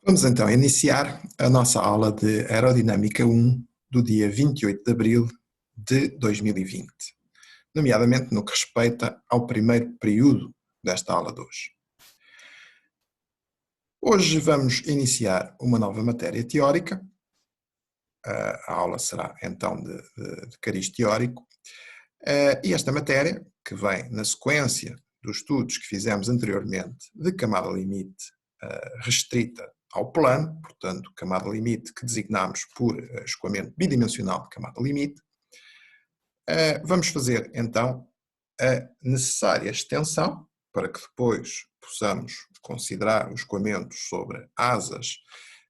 Vamos então iniciar a nossa aula de Aerodinâmica 1 do dia 28 de abril de 2020, nomeadamente no que respeita ao primeiro período desta aula de hoje. Hoje vamos iniciar uma nova matéria teórica. A aula será então de cariz teórico, e esta matéria, que vem na sequência dos estudos que fizemos anteriormente de camada limite restrita ao plano, portanto, camada limite que designamos por escoamento bidimensional de camada limite, vamos fazer então a necessária extensão para que depois possamos considerar os escoamentos sobre asas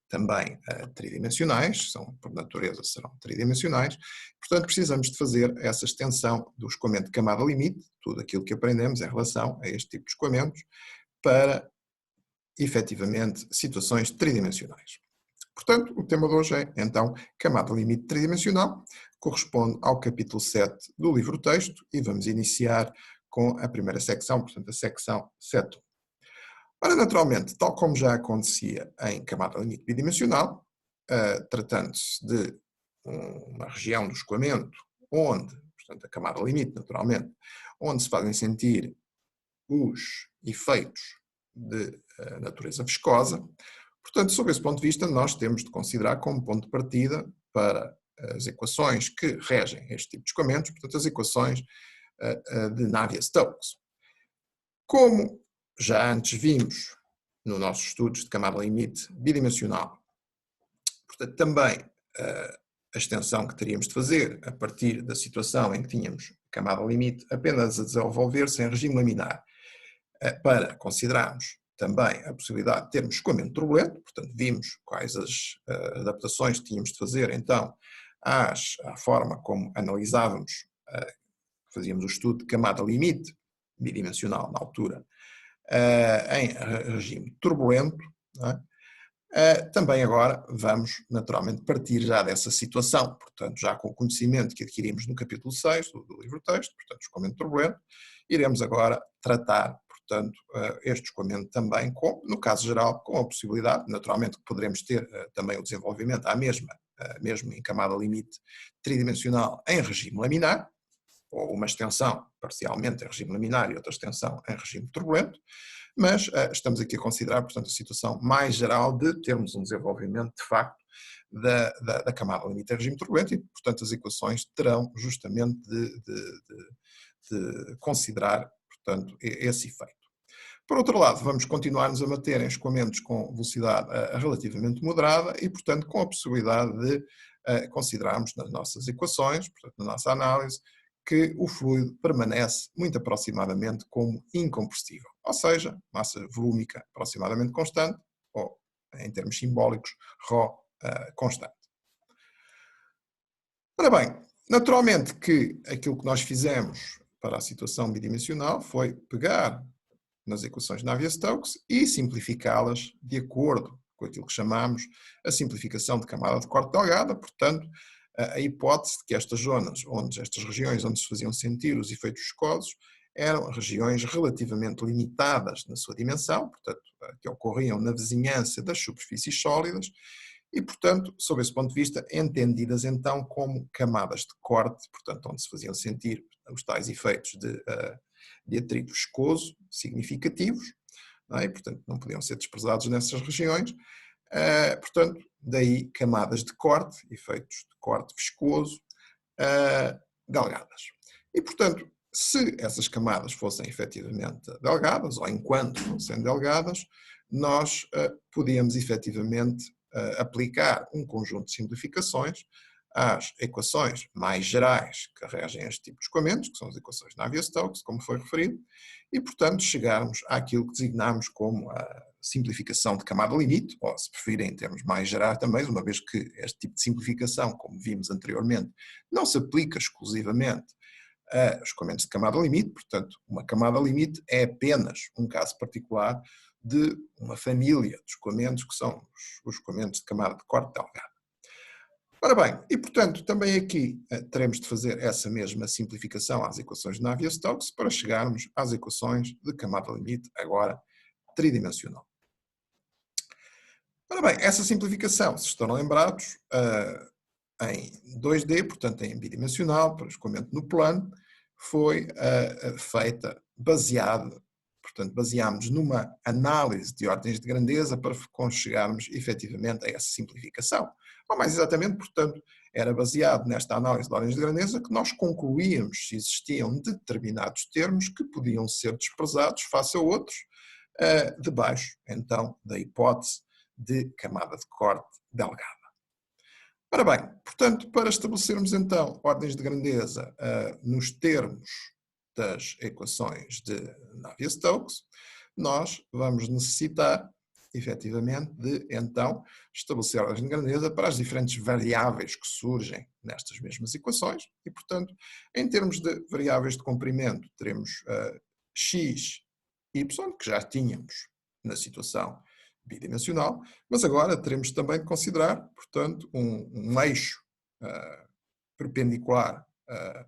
também tridimensionais, por natureza serão tridimensionais, portanto precisamos de fazer essa extensão do escoamento de camada limite, tudo aquilo que aprendemos em relação a este tipo de escoamentos, para efetivamente situações tridimensionais. Portanto, o tema de hoje é, então, camada limite tridimensional, corresponde ao capítulo 7 do livro-texto e vamos iniciar com a primeira secção, portanto, a secção 7. Ora, naturalmente, tal como já acontecia em camada limite bidimensional, tratando-se de uma região do escoamento onde, portanto, a camada limite, naturalmente, onde se fazem sentir os efeitos de natureza viscosa. Portanto, sob esse ponto de vista, nós temos de considerar como ponto de partida para as equações que regem este tipo de escoamentos, portanto, as equações de Navier-Stokes. Como já antes vimos nos nossos estudos de camada limite bidimensional, portanto, também a extensão que teríamos de fazer a partir da situação em que tínhamos camada limite apenas a desenvolver-se em regime laminar, para considerarmos também a possibilidade de termos escoamento turbulento, portanto vimos quais as adaptações que tínhamos de fazer então à forma como analisávamos, fazíamos o estudo de camada limite bidimensional na altura, em regime turbulento, não é? Também agora vamos naturalmente partir já dessa situação, portanto já com o conhecimento que adquirimos no capítulo 6 do livro-texto, portanto escoamento turbulento, iremos agora tratar, portanto, este escoamento também, no caso geral, com a possibilidade, naturalmente que poderemos ter também o desenvolvimento mesmo em camada limite tridimensional em regime laminar, ou uma extensão parcialmente em regime laminar e outra extensão em regime turbulento, mas estamos aqui a considerar, portanto, a situação mais geral de termos um desenvolvimento, de facto, da camada limite em regime turbulento e, portanto, as equações terão justamente de considerar, portanto, esse efeito. Por outro lado, vamos continuar-nos a manter em escoamentos com velocidade relativamente moderada e, portanto, com a possibilidade de considerarmos nas nossas equações, portanto, na nossa análise, que o fluido permanece muito aproximadamente como incompressível, ou seja, massa volúmica aproximadamente constante, ou, em termos simbólicos, ρ constante. Ora bem, naturalmente que aquilo que nós fizemos para a situação bidimensional foi pegar nas equações de Navier-Stokes e simplificá-las de acordo com aquilo que chamamos a simplificação de camada de corte delgada, portanto, a hipótese de que estas regiões onde se faziam sentir os efeitos viscosos eram regiões relativamente limitadas na sua dimensão, portanto, que ocorriam na vizinhança das superfícies sólidas e, portanto, sob esse ponto de vista, entendidas então como camadas de corte, portanto, onde se faziam sentir os tais efeitos de atrito viscoso significativos, não é? E, portanto, não podiam ser desprezados nessas regiões. Portanto, daí camadas de corte, efeitos de corte viscoso, delgadas. E, portanto, se essas camadas fossem efetivamente delgadas, ou enquanto fossem delgadas, nós podíamos efetivamente aplicar um conjunto de simplificações às equações mais gerais que regem este tipo de escoamentos, que são as equações de Navier-Stokes, como foi referido, e, portanto, chegarmos àquilo que designamos como a simplificação de camada limite, ou, se preferirem, em termos mais gerais também, uma vez que este tipo de simplificação, como vimos anteriormente, não se aplica exclusivamente a escoamentos de camada limite, portanto, uma camada limite é apenas um caso particular de uma família de escoamentos que são os escoamentos de camada de corte delgado. Ora bem, e portanto também aqui teremos de fazer essa mesma simplificação às equações de Navier-Stokes para chegarmos às equações de camada limite agora tridimensional. Ora bem, essa simplificação, se estão lembrados, em 2D, portanto em bidimensional, para escoamento no plano, foi feita baseada, portanto baseámos numa análise de ordens de grandeza para chegarmos efetivamente a essa simplificação. Ou mais exatamente, portanto, era baseado nesta análise de ordens de grandeza que nós concluíamos se existiam determinados termos que podiam ser desprezados face a outros, debaixo, então, da hipótese de camada de corte delgada. Ora bem, portanto, para estabelecermos então ordens de grandeza nos termos das equações de Navier-Stokes, nós vamos necessitar, efetivamente, de então estabelecer ordens de grandeza para as diferentes variáveis que surgem nestas mesmas equações e, portanto, em termos de variáveis de comprimento, teremos x, y, que já tínhamos na situação bidimensional, mas agora teremos também de considerar, portanto, um eixo perpendicular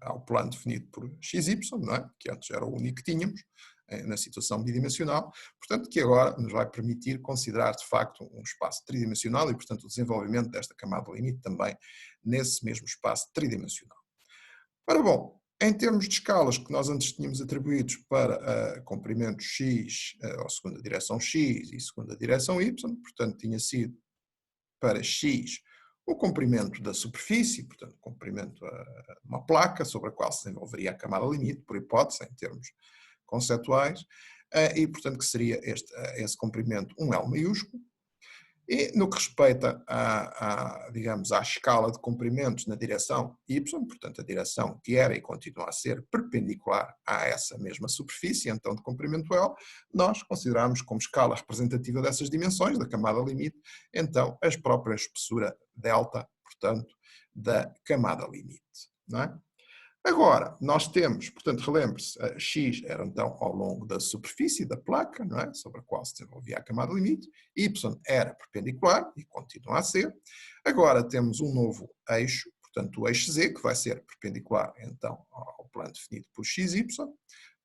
ao plano definido por xy, não é? Que antes era o único que tínhamos na situação bidimensional, portanto, que agora nos vai permitir considerar, de facto, um espaço tridimensional e, portanto, o desenvolvimento desta camada limite também nesse mesmo espaço tridimensional. Ora bom, em termos de escalas que nós antes tínhamos atribuídos para comprimento x, ou segunda direção x e segunda direção y, portanto tinha sido para x o comprimento da superfície, portanto o comprimento de uma placa sobre a qual se desenvolveria a camada limite, por hipótese, em termos conceituais, e portanto que seria esse comprimento um L maiúsculo. E no que respeita digamos, à escala de comprimentos na direção y, portanto a direção que era e continua a ser perpendicular a essa mesma superfície, então de comprimento L, nós consideramos como escala representativa dessas dimensões, da camada limite, então a própria espessura delta, portanto, da camada limite, não é? Agora, nós temos, portanto, relembre-se, x era então ao longo da superfície da placa, não é? Sobre a qual se desenvolvia a camada limite, y era perpendicular e continua a ser. Agora temos um novo eixo, portanto o eixo z, que vai ser perpendicular então ao plano definido por xy,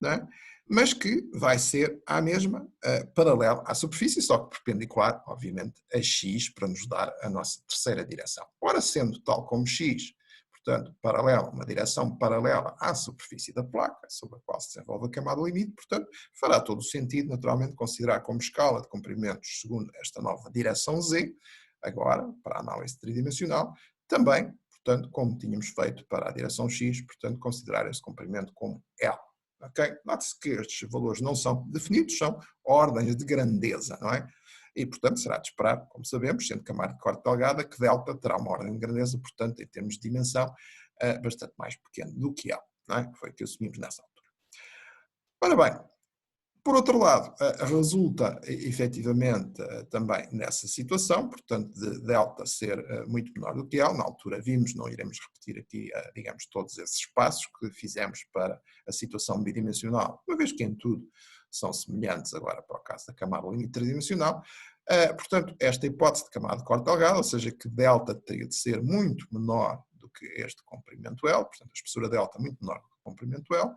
não é? Mas que vai ser à mesma, paralelo à superfície, só que perpendicular, obviamente, a x, para nos dar a nossa terceira direção. Ora, sendo tal como x, portanto, paralelo, uma direção paralela à superfície da placa, sobre a qual se desenvolve a camada limite, portanto, fará todo o sentido, naturalmente, considerar como escala de comprimentos segundo esta nova direção z, agora, para a análise tridimensional, também, portanto, como tínhamos feito para a direção x, portanto, considerar esse comprimento como L. Okay? Note-se que estes valores não são definidos, são ordens de grandeza, não é? E, portanto, será de esperar, como sabemos, sendo camada de corte delgada, que delta terá uma ordem de grandeza, portanto, em termos de dimensão, bastante mais pequeno do que L, não é? Que foi o que assumimos nessa altura. Ora bem, por outro lado, resulta efetivamente também nessa situação, portanto, de delta ser muito menor do que L, na altura vimos, não iremos repetir aqui, digamos, todos esses passos que fizemos para a situação bidimensional, uma vez que em tudo são semelhantes agora para o caso da camada limite tridimensional. Portanto, esta hipótese de camada de corte delgado, ou seja, que delta teria de ser muito menor do que este comprimento L, portanto, a espessura delta muito menor do que o comprimento L,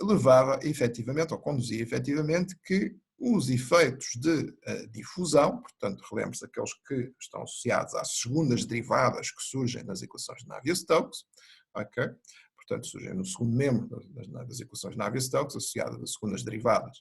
levava efetivamente, ou conduzia efetivamente, que os efeitos de difusão, portanto, relembre-se aqueles que estão associados às segundas derivadas que surgem nas equações de Navier-Stokes, ok? Portanto, surgem no segundo membro das equações de Navier-Stokes, associadas às segundas derivadas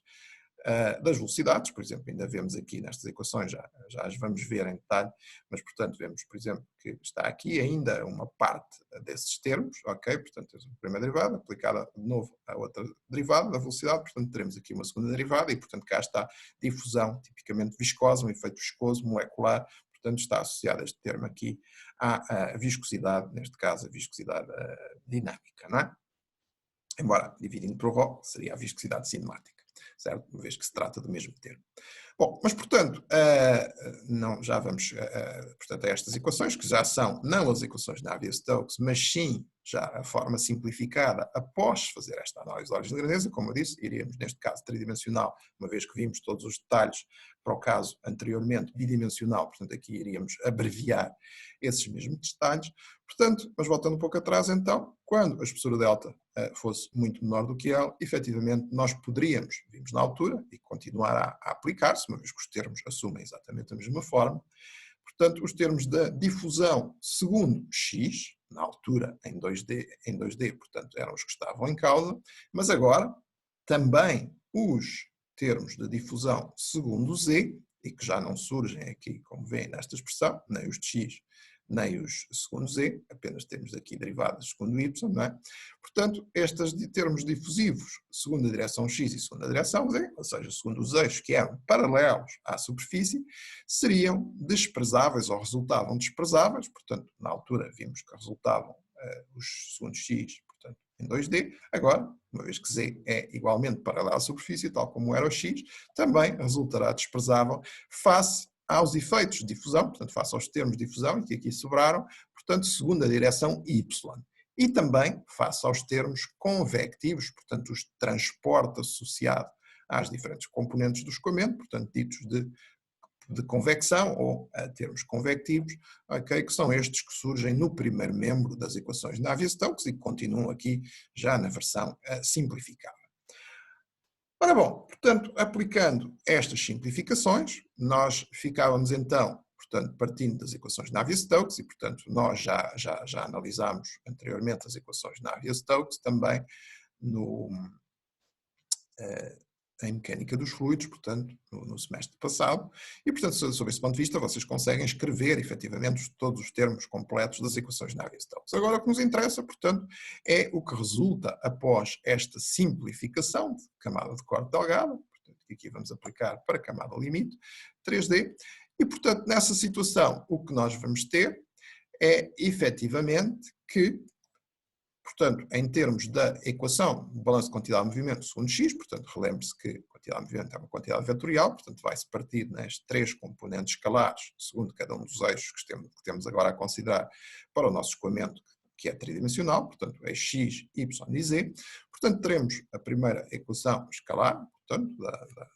das velocidades, por exemplo, ainda vemos aqui nestas equações, já as vamos ver em detalhe, mas, portanto, vemos, por exemplo, que está aqui ainda uma parte desses termos, ok? Portanto, temos uma primeira derivada aplicada de novo à outra derivada da velocidade, portanto, teremos aqui uma segunda derivada e, portanto, cá está difusão tipicamente viscosa, um efeito viscoso, molecular, portanto, está associado este termo aqui à viscosidade, neste caso, a viscosidade dinâmica, não é? Embora, dividindo por ρ, seria a viscosidade cinemática, certo? Uma vez que se trata do mesmo termo. Bom, mas portanto, não, já vamos portanto, a estas equações, que já são não as equações de Navier-Stokes, mas sim já a forma simplificada após fazer esta análise de ordens de grandeza, como eu disse, iríamos neste caso tridimensional, uma vez que vimos todos os detalhes para o caso anteriormente bidimensional, portanto aqui iríamos abreviar esses mesmos detalhes. Portanto, mas voltando um pouco atrás então, quando a espessura delta fosse muito menor do que L, efetivamente nós poderíamos, vimos na altura, e continuar a aplicar-se, integrar-se, uma vez que os termos assumem exatamente a mesma forma. Portanto, os termos da difusão segundo x, na altura em 2D, portanto, eram os que estavam em causa, mas agora também os termos de difusão segundo z, e que já não surgem aqui, como veem nesta expressão, nem os de x, nem os segundo z, apenas temos aqui derivadas segundo y, não é? Portanto, estes termos difusivos segundo a direção x e segundo a direção z, ou seja, segundo os eixos que eram paralelos à superfície, seriam desprezáveis ou resultavam desprezáveis, portanto, na altura vimos que resultavam os segundos x, portanto, em 2D, agora, uma vez que z é igualmente paralelo à superfície, tal como era o x, também resultará desprezável face aos efeitos de difusão, portanto, face aos termos de difusão, que aqui sobraram, portanto, segundo a direção y. E também face aos termos convectivos, portanto, os de transporte associado às diferentes componentes do escoamento, portanto, ditos de convecção ou termos convectivos, okay, que são estes que surgem no primeiro membro das equações de Navier-Stokes e que continuam aqui já na versão simplificada. Ora bom, portanto, aplicando estas simplificações, nós ficávamos então, portanto, partindo das equações de Navier-Stokes e, portanto, nós já analisámos anteriormente as equações de Navier-Stokes também em mecânica dos fluidos, portanto, no semestre passado, e, portanto, sob esse ponto de vista, vocês conseguem escrever, efetivamente, todos os termos completos das equações de Navier-Stokes. Agora, o que nos interessa, portanto, é o que resulta após esta simplificação de camada de corte delgada, portanto, que aqui vamos aplicar para camada limite, 3D, e, portanto, nessa situação, o que nós vamos ter é, efetivamente, que portanto, em termos da equação de balanço de quantidade de movimento segundo x, portanto, relembre-se que a quantidade de movimento é uma quantidade vetorial, portanto, vai-se partir nas três componentes escalares, segundo cada um dos eixos que temos agora a considerar para o nosso escoamento, que é tridimensional, portanto, é x, y e z. Portanto, teremos a primeira equação escalar, portanto,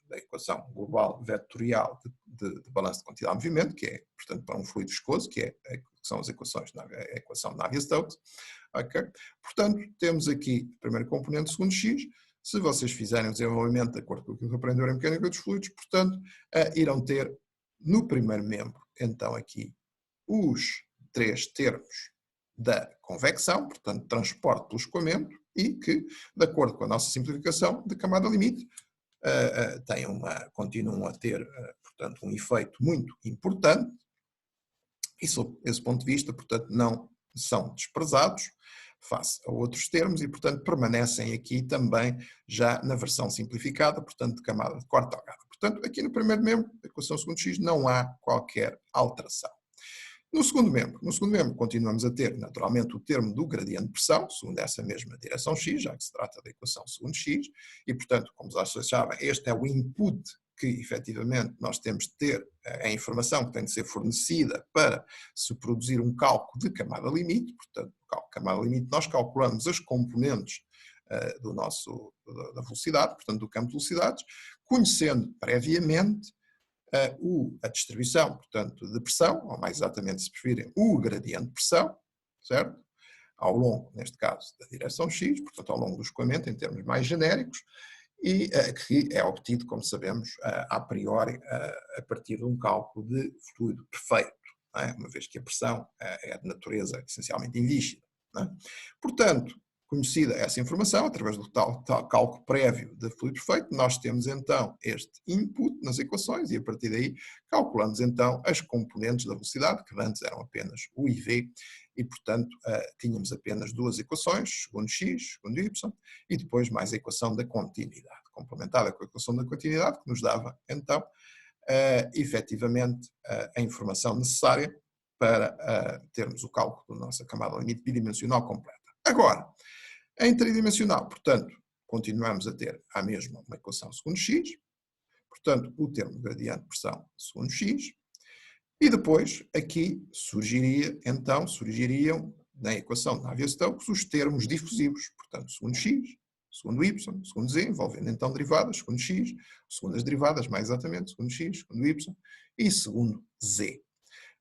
da equação global vetorial de balanço de quantidade de movimento, que é, portanto, para um fluido viscoso, que são as equações, a equação de Navier-Stokes. Okay? Portanto, temos aqui a primeira componente segundo x. Se vocês fizerem o desenvolvimento de acordo com o que aprenderam em mecânica dos fluidos, portanto, irão ter no primeiro membro, então aqui, os três termos da convecção, portanto, transporte pelo escoamento, e que, de acordo com a nossa simplificação de camada limite, continuam a ter, portanto, um efeito muito importante, e sob esse ponto de vista, portanto, não são desprezados face a outros termos e, portanto, permanecem aqui também já na versão simplificada, portanto, de camada de corte delgada. Portanto, aqui no primeiro membro, da equação segundo x, não há qualquer alteração. No segundo membro continuamos a ter, naturalmente, o termo do gradiente de pressão, segundo essa mesma direção x, já que se trata da equação segundo x, e, portanto, como vocês sabem, este é o input que, efetivamente, nós temos de ter, a informação que tem de ser fornecida para se produzir um cálculo de camada limite. Portanto, no cálculo de camada limite, nós calculamos as componentes da velocidade, portanto, do campo de velocidades, conhecendo previamente a distribuição, portanto, de pressão, ou mais exatamente, se preferirem, o gradiente de pressão, certo? Ao longo, neste caso, da direção x, portanto, ao longo do escoamento, em termos mais genéricos, e que é obtido, como sabemos, a priori, a partir de um cálculo de fluido perfeito, não é? Uma vez que a pressão é de natureza essencialmente invícida. Não é? Portanto, conhecida essa informação, através do tal cálculo prévio de fluido perfeito, nós temos então este input nas equações e a partir daí calculamos então as componentes da velocidade, que antes eram apenas u e v, e portanto tínhamos apenas duas equações, segundo x, segundo y, e depois mais a equação da continuidade, complementada com a equação da continuidade, que nos dava então efetivamente a informação necessária para termos o cálculo da nossa camada limite bidimensional completa. Agora, em tridimensional, portanto, continuamos a ter a mesma uma equação segundo x, portanto, o termo de gradiente de pressão segundo x, e depois aqui surgiriam na equação de Navier-Stokes os termos difusivos, portanto, segundo x, segundo y, segundo z, envolvendo então derivadas, segundo x, segundo as derivadas, mais exatamente, segundo x, segundo y e segundo z.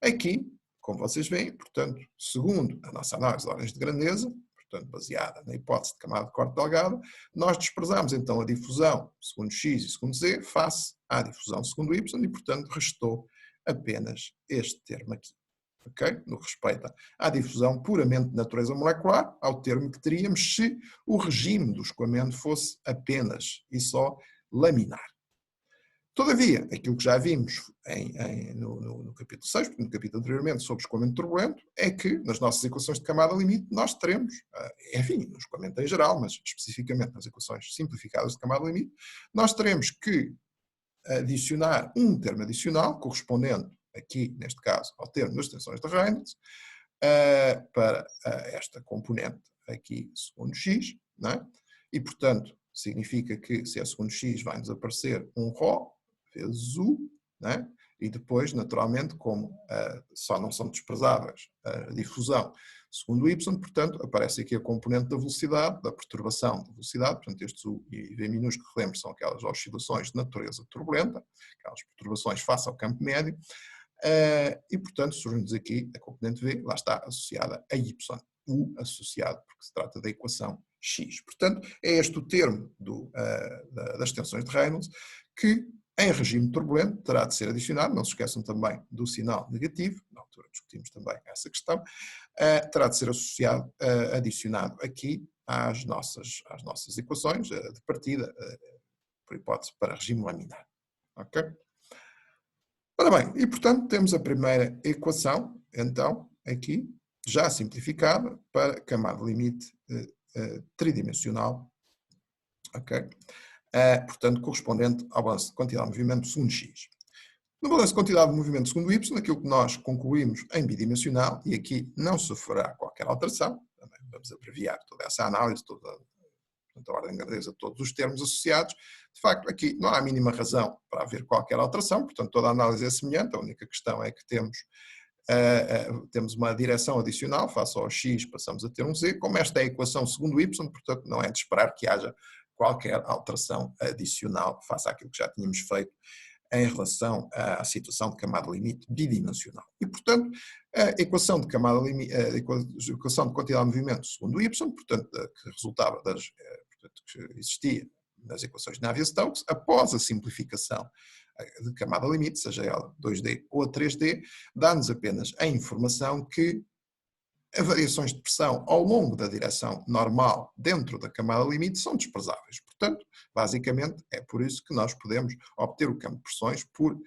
Aqui, como vocês veem, portanto, segundo a nossa análise de ordens de grandeza, portanto baseada na hipótese de camada de corte delgada, nós desprezamos então a difusão segundo x e segundo z face à difusão segundo y e, portanto, restou apenas este termo aqui. Okay? No que respeita à difusão puramente de natureza molecular, ao termo que teríamos se o regime do escoamento fosse apenas e só laminar. Todavia, aquilo que já vimos no capítulo 6, no capítulo anteriormente, sobre escoamento turbulento, é que nas nossas equações de camada limite nós teremos, enfim, no escoamento em geral, mas especificamente nas equações simplificadas de camada limite, nós teremos que adicionar um termo adicional, correspondente aqui, neste caso, ao termo das tensões de Reynolds, para esta componente aqui segundo x, não é? E, portanto, significa que se é segundo x vai-nos aparecer um ρ vezes u, não é? E depois, naturalmente, como só não são desprezáveis a difusão segundo y, portanto, aparece aqui a componente da velocidade, da perturbação da velocidade, portanto, estes u e v minúsculo, que lembro, são aquelas oscilações de natureza turbulenta, aquelas perturbações face ao campo médio, e, portanto, surge-nos aqui a componente v, lá está, associada a y, u associado, porque se trata da equação x. Portanto, é este o termo das tensões de Reynolds, que em regime turbulento terá de ser adicionado, não se esqueçam também do sinal negativo, na altura discutimos também essa questão, terá de ser associado, adicionado aqui às nossas equações de partida, por hipótese, para regime laminar. Ok? Ora bem, e portanto temos a primeira equação, então, aqui, já simplificada, para camada limite tridimensional, ok? Portanto, correspondente ao balanço de quantidade de movimento segundo x. No balanço de quantidade de movimento segundo y, aquilo que nós concluímos em bidimensional, e aqui não sofrerá qualquer alteração, também vamos abreviar toda essa análise, toda a ordem de grandeza de todos os termos associados, de facto aqui não há a mínima razão para haver qualquer alteração, portanto toda a análise é semelhante, a única questão é que temos uma direção adicional, face ao x passamos a ter um z, como esta é a equação segundo y, portanto não é de esperar que haja qualquer alteração adicional face àquilo que já tínhamos feito em relação à situação de camada limite bidimensional. E, portanto, a equação de camada limite, a equação de quantidade de movimento segundo y, portanto, que resultava portanto, que existia nas equações de Navier-Stokes, após a simplificação de camada limite, seja ela 2D ou a 3D, dá-nos apenas a informação que as variações de pressão ao longo da direção normal dentro da camada limite são desprezáveis. Portanto, basicamente, é por isso que nós podemos obter o campo de pressões por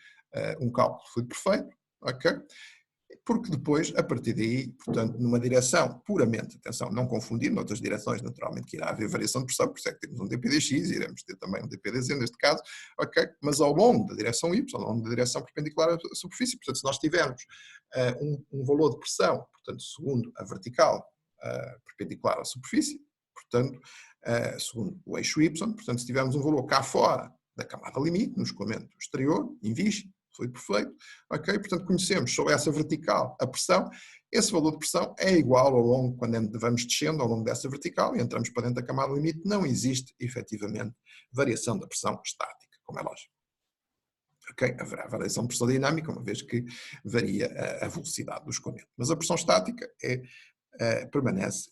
um cálculo de fluido perfeito, ok? Porque depois, a partir daí, portanto, numa direção puramente, atenção, não confundir, noutras direções naturalmente que irá haver variação de pressão, por isso é que temos um dPdx, iremos ter também um dPdz neste caso, ok? Mas ao longo da direção y, ao longo da direção perpendicular à superfície, portanto, se nós tivermos um valor de pressão, portanto, segundo a vertical perpendicular à superfície, portanto, segundo o eixo y, portanto, se tivermos um valor cá fora da camada limite, no escoamento exterior, em Vichy, fluido perfeito, ok? Portanto, conhecemos sobre essa vertical a pressão, esse valor de pressão é igual ao longo, quando vamos descendo ao longo dessa vertical e entramos para dentro da camada limite, não existe efetivamente variação da pressão estática, como é lógico. Ok? Haverá variação de pressão dinâmica, uma vez que varia a velocidade do escoamento. Mas a pressão estática permanece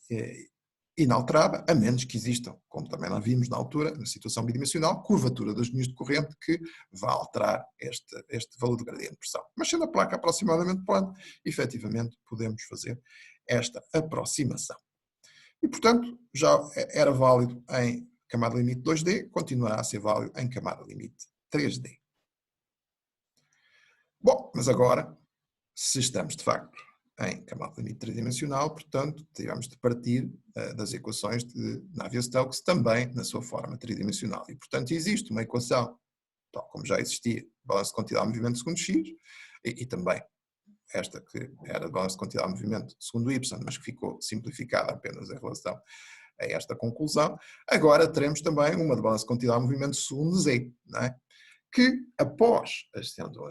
inalterada, a menos que existam, como também lá vimos na altura, na situação bidimensional, curvatura das linhas de corrente que vá alterar este valor de gradiente de pressão. Mas sendo a placa aproximadamente plana, efetivamente podemos fazer esta aproximação. E, portanto, já era válido em camada limite 2D, continuará a ser válido em camada limite 3D. Bom, mas agora, se estamos de facto em camada limite tridimensional, portanto, tivemos de partir das equações de Navier-Stokes também na sua forma tridimensional. E, portanto, existe uma equação, tal como já existia, balanço de quantidade de movimento segundo x, e também esta que era balanço de quantidade de movimento segundo y, mas que ficou simplificada apenas em relação a esta conclusão. Agora teremos também uma de balanço de quantidade de movimento segundo z, não é? Que após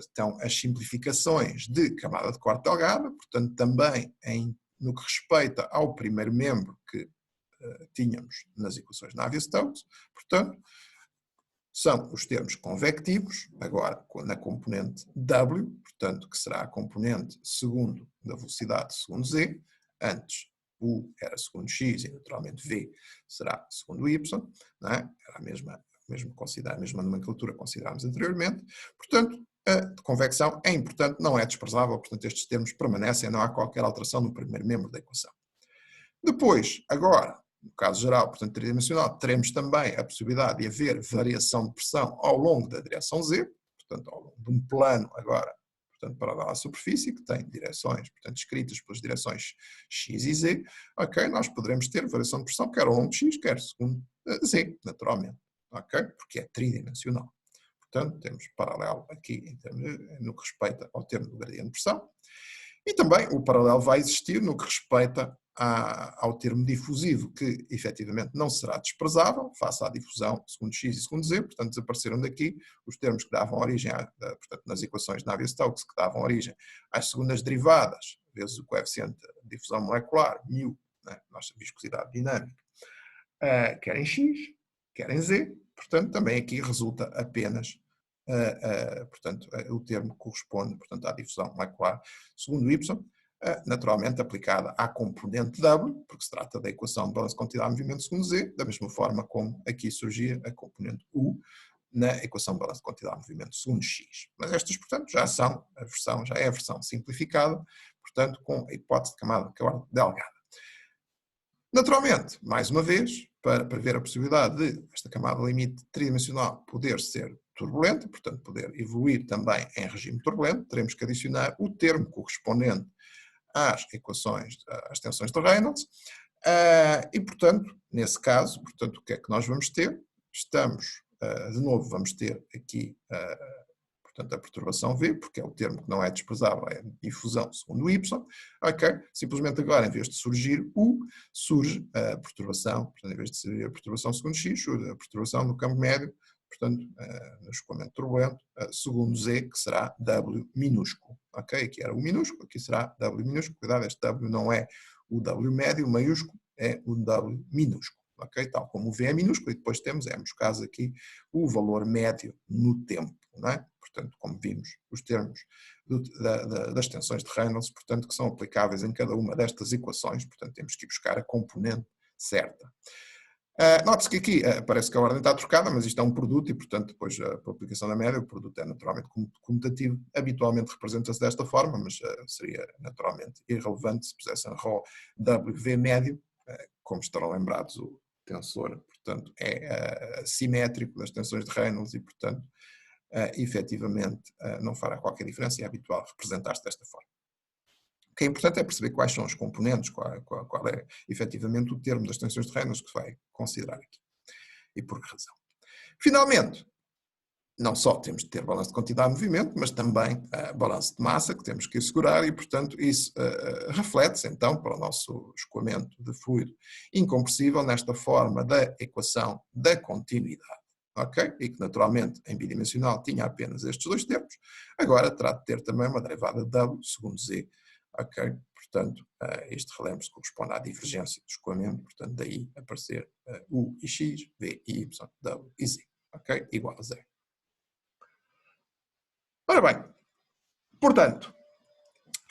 então, as simplificações de camada de corte delgada, portanto também no que respeita ao primeiro membro que tínhamos nas equações de Navier-Stokes, portanto são os termos convectivos, agora na componente W, portanto que será a componente segundo da velocidade segundo Z, antes U era segundo X e naturalmente V será segundo Y, não é? Era a mesma nomenclatura que considerámos anteriormente. Portanto, a convecção é importante, não é desprezável, portanto estes termos permanecem, não há qualquer alteração no primeiro membro da equação. Depois, agora, no caso geral, portanto tridimensional, teremos também a possibilidade de haver variação de pressão ao longo da direção Z, portanto ao longo de um plano agora, portanto paralelo à superfície, que tem direções, portanto escritas pelas direções X e Z, ok, nós poderemos ter variação de pressão quer ao longo de X, quer segundo Z, naturalmente, ok, porque é tridimensional. Portanto, temos paralelo aqui no que respeita ao termo do gradiente de pressão. E também o paralelo vai existir no que respeita ao termo difusivo, que efetivamente não será desprezável, face à difusão segundo X e segundo Z, portanto desapareceram daqui os termos que davam origem, portanto nas equações de Navier-Stokes, que davam origem às segundas derivadas, vezes o coeficiente de difusão molecular, μ, né, nossa viscosidade dinâmica, quer em X, quer em Z, portanto também aqui resulta apenas portanto, o termo corresponde, portanto, à difusão molecular segundo Y, naturalmente aplicada à componente W, porque se trata da equação de balanço de quantidade de movimento segundo Z, da mesma forma como aqui surgia a componente U na equação de balanço de quantidade de movimento segundo X. Mas estas, portanto, já é a versão simplificada, portanto, com a hipótese de camada delgada. Naturalmente, mais uma vez, para prever a possibilidade de esta camada limite tridimensional poder ser turbulenta, portanto poder evoluir também em regime turbulento, teremos que adicionar o termo correspondente às equações, às tensões de Reynolds, e portanto, nesse caso, portanto, o que é que nós vamos ter? De novo, vamos ter aqui portanto, a perturbação V, porque é o termo que não é desprezável, é difusão segundo Y, ok? Simplesmente agora, em vez de surgir U, surge a perturbação, portanto, em vez de ser a perturbação segundo X, surge a perturbação no campo médio, portanto, no escoamento turbulento, segundo Z, que será W minúsculo, ok? Aqui era U minúsculo, aqui será W minúsculo, cuidado, este W não é o W médio, o maiúsculo, é o W minúsculo. Okay? Tal como o V é minúsculo, e depois temos, nos casos aqui, o valor médio no tempo, não é? Portanto, como vimos, os termos das tensões de Reynolds, portanto, que são aplicáveis em cada uma destas equações, portanto, temos que ir buscar a componente certa. Note-se que aqui parece que a ordem está trocada, mas isto é um produto e, portanto, depois, por aplicação da média, o produto é naturalmente comutativo. Habitualmente representa-se desta forma, mas seria naturalmente irrelevante se pusessem ρ WV médio, como estarão lembrados, o tensor, portanto, é simétrico das tensões de Reynolds e, portanto, efetivamente não fará qualquer diferença e é habitual representar-se desta forma. O que é importante é perceber quais são os componentes, qual é efetivamente o termo das tensões de Reynolds que se vai considerar aqui e por que razão. Finalmente, não só temos de ter balanço de quantidade de movimento, mas também balanço de massa que temos que assegurar e, portanto, isso reflete-se então para o nosso escoamento de fluido incompressível nesta forma da equação da continuidade, ok? E que naturalmente em bidimensional tinha apenas estes dois termos, agora terá de ter também uma derivada W segundo Z, ok? Portanto, este relembro-se corresponde à divergência do escoamento, portanto daí aparecer U e X, V e Y, W e Z, ok? Igual a zero. Ora bem, portanto,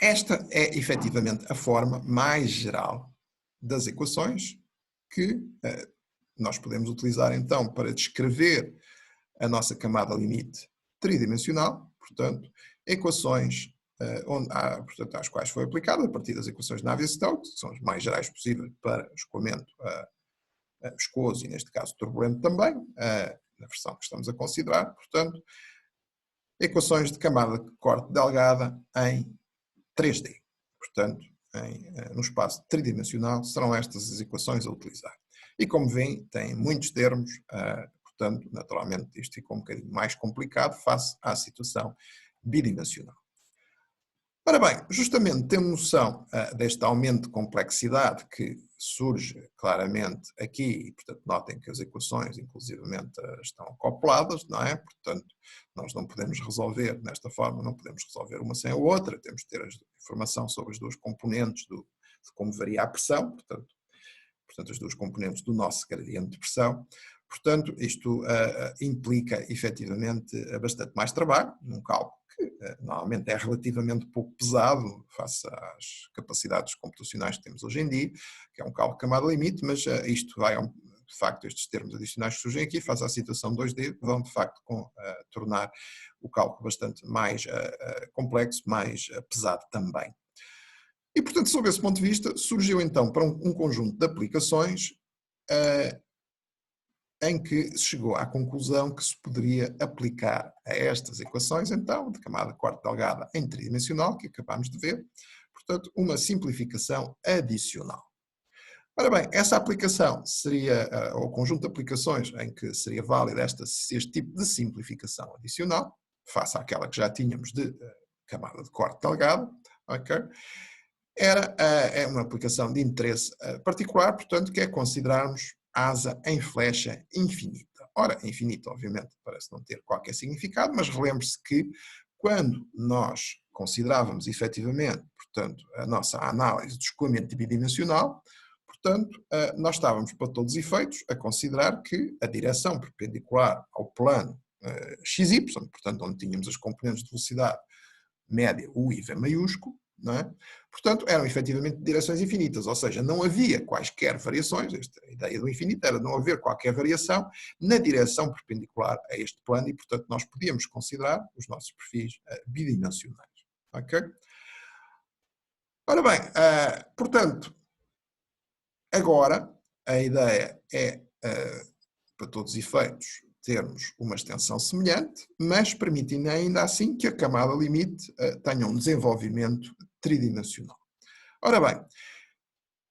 esta é efetivamente a forma mais geral das equações que nós podemos utilizar então para descrever a nossa camada limite tridimensional, portanto, equações portanto, às quais foi aplicada a partir das equações de Navier-Stokes, que são as mais gerais possíveis para escoamento viscoso e neste caso turbulento também, na versão que estamos a considerar, portanto, equações de camada de corte delgada em 3D. Portanto, no espaço tridimensional, serão estas as equações a utilizar. E como veem, tem muitos termos, portanto, naturalmente, isto ficou um bocadinho mais complicado face à situação bidimensional. Ora bem, justamente tendo noção deste aumento de complexidade que surge claramente aqui, e portanto notem que as equações inclusivamente estão acopladas, não é? Portanto, nós não podemos resolver desta forma, não podemos resolver uma sem a outra, temos de ter a informação sobre as duas componentes de como varia a pressão, portanto as duas componentes do nosso gradiente de pressão. Portanto, isto implica efetivamente bastante mais trabalho, num cálculo que normalmente é relativamente pouco pesado face às capacidades computacionais que temos hoje em dia, que é um cálculo camada-limite, mas isto vai, de facto, estes termos adicionais que surgem aqui, face à situação 2D, vão de facto tornar o cálculo bastante mais complexo, mais pesado também. E, portanto, sob esse ponto de vista, surgiu então para um conjunto de aplicações em que se chegou à conclusão que se poderia aplicar a estas equações, então, de camada quarto delgada em tridimensional, que acabámos de ver, portanto, uma simplificação adicional. Ora bem, essa aplicação seria, ou conjunto de aplicações em que seria válida este tipo de simplificação adicional, face àquela que já tínhamos de camada de quarto delgada, ok? É uma aplicação de interesse particular, portanto, que é considerarmos asa em flecha infinita. Ora, infinita, obviamente, parece não ter qualquer significado, mas relembre-se que quando nós considerávamos efetivamente, portanto, a nossa análise do escoamento bidimensional, portanto, nós estávamos, para todos os efeitos, a considerar que a direção perpendicular ao plano XY, portanto, onde tínhamos as componentes de velocidade média, U e V maiúsculo, não é? Portanto, eram efetivamente direções infinitas, ou seja, não havia quaisquer variações, a ideia do infinito era não haver qualquer variação na direção perpendicular a este plano e, portanto, nós podíamos considerar os nossos perfis bidimensionais. Ok? Ora bem, portanto, agora a ideia é, para todos os efeitos, termos uma extensão semelhante, mas permitindo ainda assim que a camada limite tenha um desenvolvimento tridimensional. Ora bem,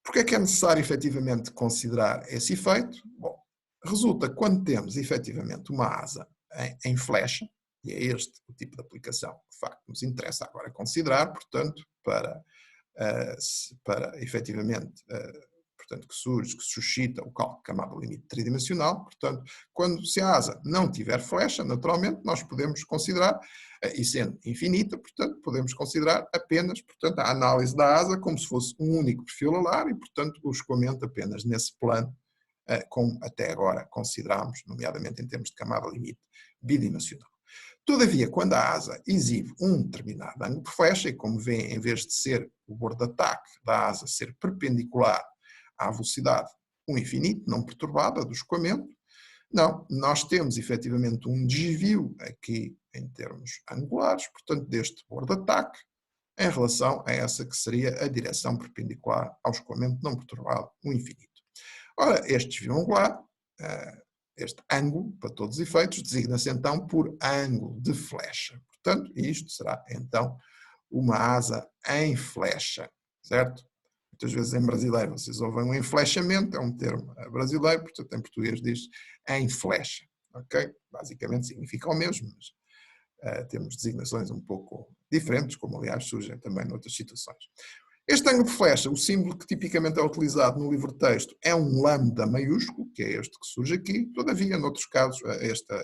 porque é que é necessário efetivamente considerar esse efeito? Bom, resulta que quando temos efetivamente uma asa em flecha, e é este o tipo de aplicação que de facto nos interessa agora considerar, portanto, para efetivamente portanto, que surge, que suscita o cálculo de camada limite tridimensional, portanto, quando se a asa não tiver flecha, naturalmente, nós podemos considerar, e sendo infinita, portanto, podemos considerar apenas, portanto, a análise da asa como se fosse um único perfil alar e, portanto, o escoamento apenas nesse plano, como até agora consideramos, nomeadamente em termos de camada limite bidimensional. Todavia, quando a asa exibe um determinado ângulo de flecha, e como vê, em vez de ser o bordo de ataque da asa ser perpendicular à velocidade um infinito, não perturbada do escoamento, não, nós temos efetivamente um desvio aqui em termos angulares, portanto deste bordo de ataque, em relação a essa que seria a direção perpendicular ao escoamento não perturbado, o infinito. Ora, este desvio angular, este ângulo, para todos os efeitos, designa-se então por ângulo de flecha. Portanto, isto será então uma asa em flecha, certo? Muitas vezes em brasileiro vocês ouvem um enflechamento, é um termo brasileiro, portanto em português diz em flecha, ok? Basicamente significa o mesmo, mas temos designações um pouco diferentes, como aliás surgem também noutras situações. Este ângulo de flecha, o símbolo que tipicamente é utilizado no livro-texto é um lambda maiúsculo, que é este que surge aqui, todavia, noutros casos,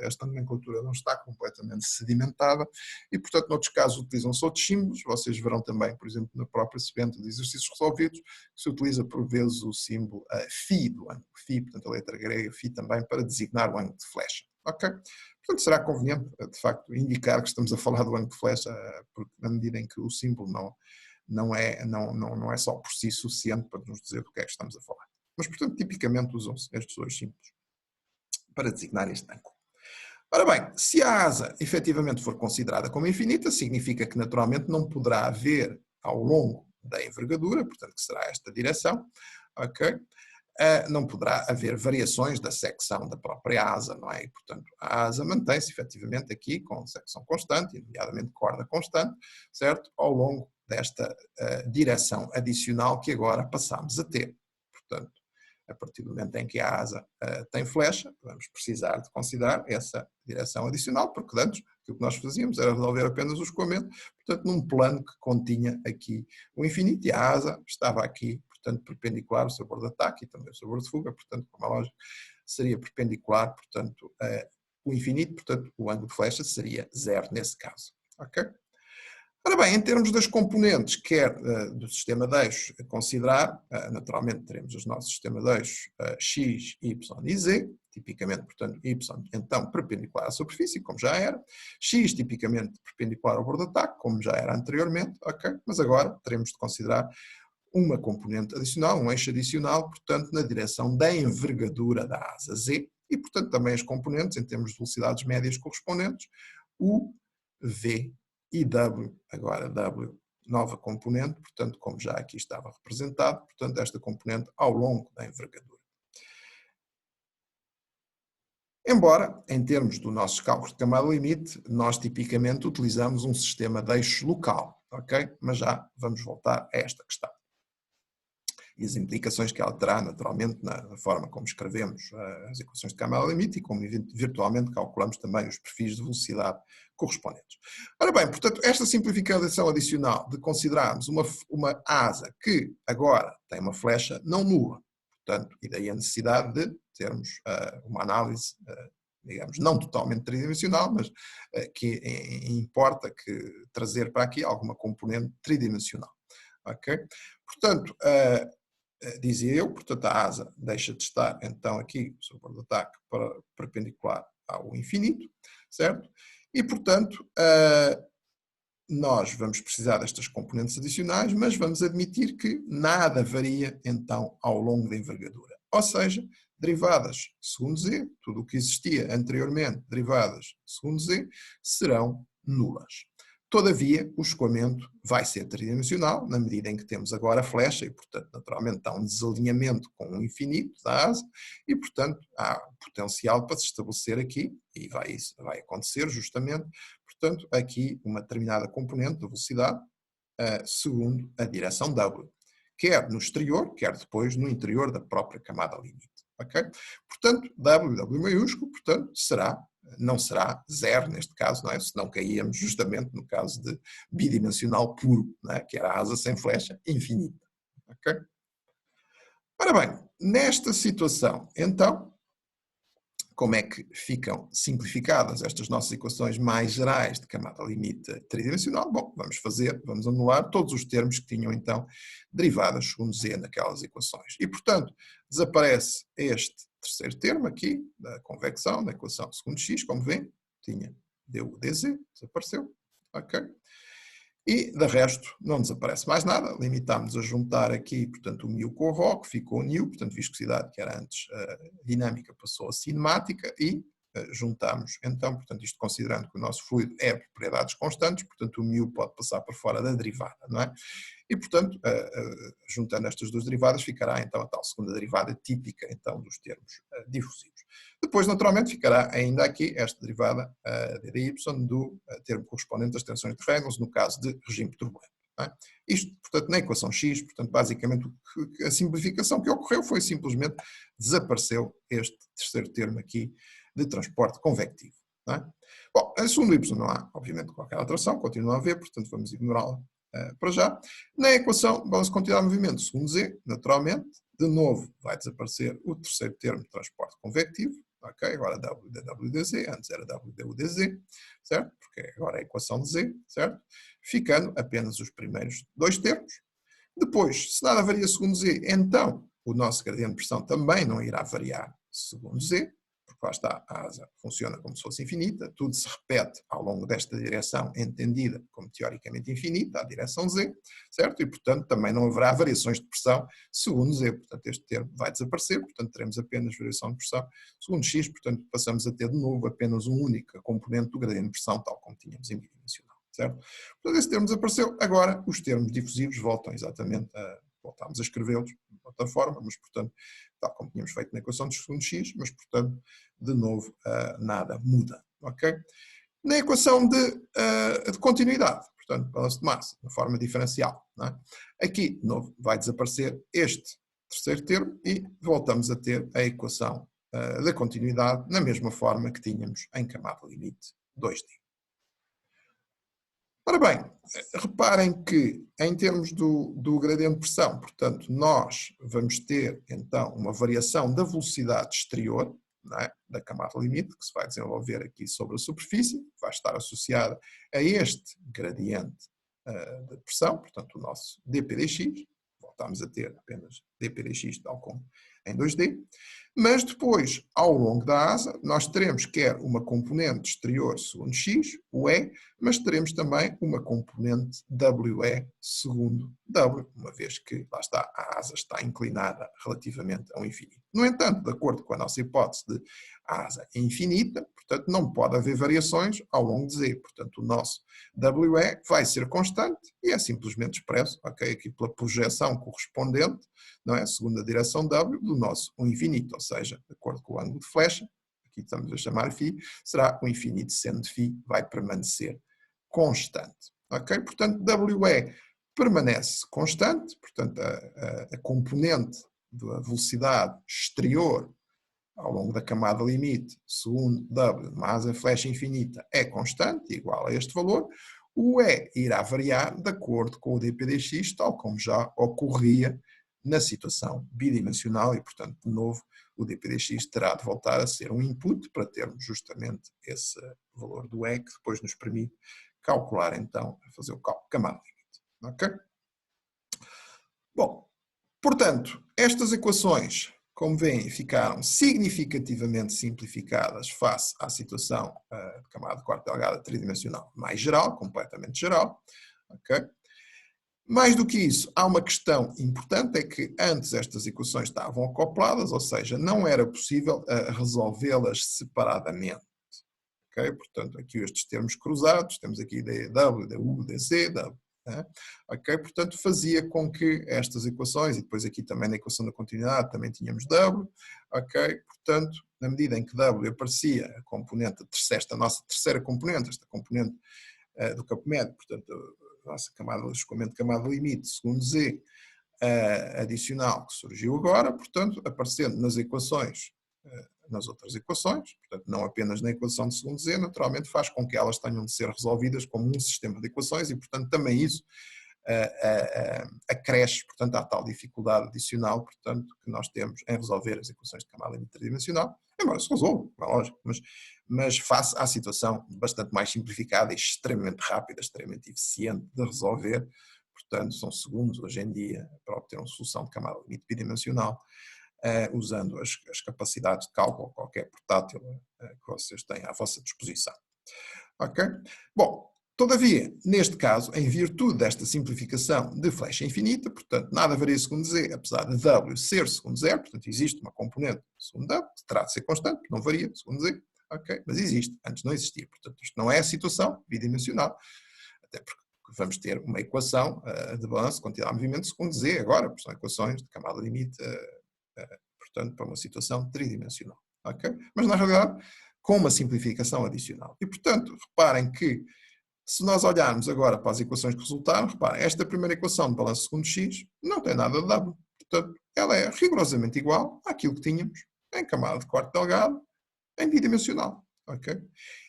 esta nomenclatura não está completamente sedimentada e, portanto, noutros casos utilizam-se outros símbolos, vocês verão também, por exemplo, na própria sequência de exercícios resolvidos, que se utiliza por vezes o símbolo φ do ângulo, φ, portanto a letra grega φ também, para designar o ângulo de flecha, ok? Portanto, será conveniente, de facto, indicar que estamos a falar do ângulo de flecha, porque na medida em que o símbolo não é só por si suficiente para nos dizer do que é que estamos a falar. Mas, portanto, tipicamente usam-se estes dois símbolos para designar este ângulo. Ora bem, se a asa efetivamente for considerada como infinita, significa que naturalmente não poderá haver ao longo da envergadura, portanto que será esta direção, ok? Não poderá haver variações da secção da própria asa, não é? E, portanto, a asa mantém-se efetivamente aqui com secção constante, nomeadamente corda constante, certo? Ao longo desta direção adicional que agora passamos a ter. Portanto, a partir do momento em que a asa tem flecha, vamos precisar de considerar essa direção adicional, porque antes o que nós fazíamos era resolver apenas o escoamento, portanto, num plano que continha aqui o infinito, e a asa estava aqui, portanto, perpendicular ao seu bordo de ataque e também ao seu bordo de fuga, portanto, como é lógico, seria perpendicular, portanto, o infinito, portanto, o ângulo de flecha seria zero nesse caso, ok? Ora bem, em termos das componentes, quer do sistema de eixos a considerar, naturalmente teremos os nossos sistemas de eixos x, y e z, tipicamente, portanto, y, então, perpendicular à superfície, como já era, x, tipicamente, perpendicular ao bordo de ataque, como já era anteriormente, ok? Mas agora teremos de considerar uma componente adicional, um eixo adicional, portanto, na direção da envergadura da asa z, e, portanto, também as componentes, em termos de velocidades médias correspondentes, u, v e w, agora w, nova componente, portanto, como já aqui estava representado, portanto, esta componente ao longo da envergadura. Embora, em termos dos nossos cálculos de camada limite, nós tipicamente utilizamos um sistema de eixo local, ok? Mas já vamos voltar a esta questão. E as implicações que ela terá, naturalmente, na forma como escrevemos as equações de camada limite e como virtualmente calculamos também os perfis de velocidade correspondentes. Ora bem, portanto, esta simplificação adicional de considerarmos uma asa que agora tem uma flecha não nula, portanto, e daí a necessidade de termos uma análise, digamos, não totalmente tridimensional, mas que importa que trazer para aqui alguma componente tridimensional. Ok? Portanto, dizia eu, portanto a asa deixa de estar então aqui sobre o bordo de ataque para perpendicular ao infinito, certo? E portanto nós vamos precisar destas componentes adicionais, mas vamos admitir que nada varia então ao longo da envergadura. Ou seja, derivadas segundo z, tudo o que existia anteriormente, derivadas segundo z, serão nulas. Todavia, o escoamento vai ser tridimensional, na medida em que temos agora a flecha, e, portanto, naturalmente, há um desalinhamento com o infinito da asa, e, portanto, há potencial para se estabelecer aqui, e isso vai acontecer justamente, portanto, aqui uma determinada componente de velocidade segundo a direção W, quer no exterior, quer depois no interior da própria camada limite. Okay? Portanto, W maiúsculo, portanto, não será zero neste caso, não é? Senão caíamos justamente no caso de bidimensional puro, não é? Que era a asa sem flecha infinita. Okay? Ora bem, nesta situação, então, como é que ficam simplificadas estas nossas equações mais gerais de camada limite tridimensional? Bom, vamos anular todos os termos que tinham então derivadas segundo z naquelas equações. E, portanto, desaparece este terceiro termo aqui, da convecção, da equação segundo x, como vêem, tinha du dz, desapareceu, ok? E, de resto, não desaparece mais nada, limitámos a juntar aqui, portanto, o μ com o ρ, que ficou nu, portanto, viscosidade que era antes dinâmica passou a cinemática e juntamos, então, portanto, isto considerando que o nosso fluido é propriedades constantes, portanto, o μ pode passar por fora da derivada, não é? E, portanto, juntando estas duas derivadas, ficará, então, a tal segunda derivada típica, então, dos termos difusivos. Depois, naturalmente, ficará ainda aqui esta derivada dy do termo correspondente às tensões de Reynolds, no caso de regime turbulento. É? Isto, portanto, na equação X, portanto, basicamente a simplificação que ocorreu foi simplesmente desapareceu este terceiro termo aqui de transporte convectivo. É? Bom, a segundo Y não há, obviamente, qualquer alteração, continua a haver, portanto, vamos ignorá-la para já. Na equação, balanço de quantidade de movimento segundo Z, naturalmente, de novo vai desaparecer o terceiro termo de transporte convectivo, ok? Agora W dW dz, antes era W du dz, certo? Porque agora é a equação de Z, certo? Ficando apenas os primeiros dois termos. Depois, se nada varia segundo Z, então o nosso gradiente de pressão também não irá variar segundo Z, porque lá está, a asa funciona como se fosse infinita, tudo se repete ao longo desta direção entendida como teoricamente infinita, a direção Z, certo? E, portanto, também não haverá variações de pressão segundo Z, portanto, este termo vai desaparecer, portanto, teremos apenas variação de pressão segundo X, portanto, passamos a ter de novo apenas uma única componente do gradiente de pressão, tal como tínhamos em bidimensional, certo? Portanto, esse termo desapareceu, agora os termos difusivos voltam exatamente voltámos a escrevê-los de outra forma, mas, portanto, tal como tínhamos feito na equação de segundo x, mas, portanto, de novo, nada muda, ok? Na equação de continuidade, portanto, balanço de massa, na forma diferencial, não é? Aqui, de novo, vai desaparecer este terceiro termo e voltamos a ter a equação da continuidade na mesma forma que tínhamos em camada limite 2D. Ora bem, reparem que em termos do gradiente de pressão, portanto, nós vamos ter então uma variação da velocidade exterior, não é? Da camada limite, que se vai desenvolver aqui sobre a superfície, que vai estar associada a este gradiente de pressão, portanto, o nosso dp dx, voltamos a ter apenas dp dx tal como em 2D, mas depois, ao longo da asa, nós teremos quer uma componente exterior segundo x, o E, mas teremos também uma componente WE segundo W, uma vez que, lá está, a asa está inclinada relativamente ao infinito. No entanto, de acordo com a nossa hipótese de asa infinita, portanto, não pode haver variações ao longo de Z. Portanto, o nosso WE vai ser constante e é simplesmente expresso, ok, aqui pela projeção correspondente, não é, segundo a direção W, do nosso o infinito, ou seja, de acordo com o ângulo de flecha, aqui estamos a chamar φ, será o infinito, sendo φ vai permanecer constante. Ok? Portanto, WE permanece constante, portanto, a componente da velocidade exterior ao longo da camada limite, segundo W, uma asa flecha infinita, é constante, igual a este valor. O E irá variar de acordo com o dp dx, tal como já ocorria na situação bidimensional e, portanto, de novo, o dp dx terá de voltar a ser um input para termos justamente esse valor do E, que depois nos permite calcular, então, fazer o cálculo camada limite. Ok? Bom, portanto, estas equações, como veem, ficaram significativamente simplificadas face à situação de camada de quarto delgada tridimensional mais geral, completamente geral. Okay? Mais do que isso, há uma questão importante, é que antes estas equações estavam acopladas, ou seja, não era possível resolvê-las separadamente. Okay? Portanto, aqui estes termos cruzados, temos aqui dW, du, dz, w. Ok? Portanto, fazia com que estas equações, e depois aqui também na equação da continuidade também tínhamos W, ok? Portanto, na medida em que W aparecia a componente, esta nossa terceira componente, esta componente do campo médio, portanto, a nossa camada de escoamento de camada limite, segundo Z, adicional que surgiu agora, portanto, aparecendo nas equações, nas outras equações, portanto, não apenas na equação de segundo Z, naturalmente faz com que elas tenham de ser resolvidas como um sistema de equações e, portanto, também isso acresce, portanto, à tal dificuldade adicional, portanto, que nós temos em resolver as equações de camada limite tridimensional, embora se resolva, é lógico, mas face à situação bastante mais simplificada e extremamente rápida, extremamente eficiente de resolver, portanto, são segundos hoje em dia para obter uma solução de camada limite bidimensional, usando as capacidades de cálculo, qualquer portátil que vocês têm à vossa disposição. Ok? Bom, todavia, neste caso, em virtude desta simplificação de flecha infinita, portanto, nada varia segundo Z, apesar de W ser segundo zero, portanto, existe uma componente segundo W, que terá de ser constante, não varia segundo Z, ok? Mas existe, antes não existia, portanto, isto não é a situação bidimensional, até porque vamos ter uma equação de balanço de quantidade de movimento segundo Z agora, porque são equações de camada limite, portanto, para uma situação tridimensional, ok? Mas, na realidade, com uma simplificação adicional. E, portanto, reparem que, se nós olharmos agora para as equações que resultaram, reparem, esta primeira equação de balanço segundo x não tem nada de W. Portanto, ela é rigorosamente igual àquilo que tínhamos em camada de quarto delgado, em bidimensional. Okay?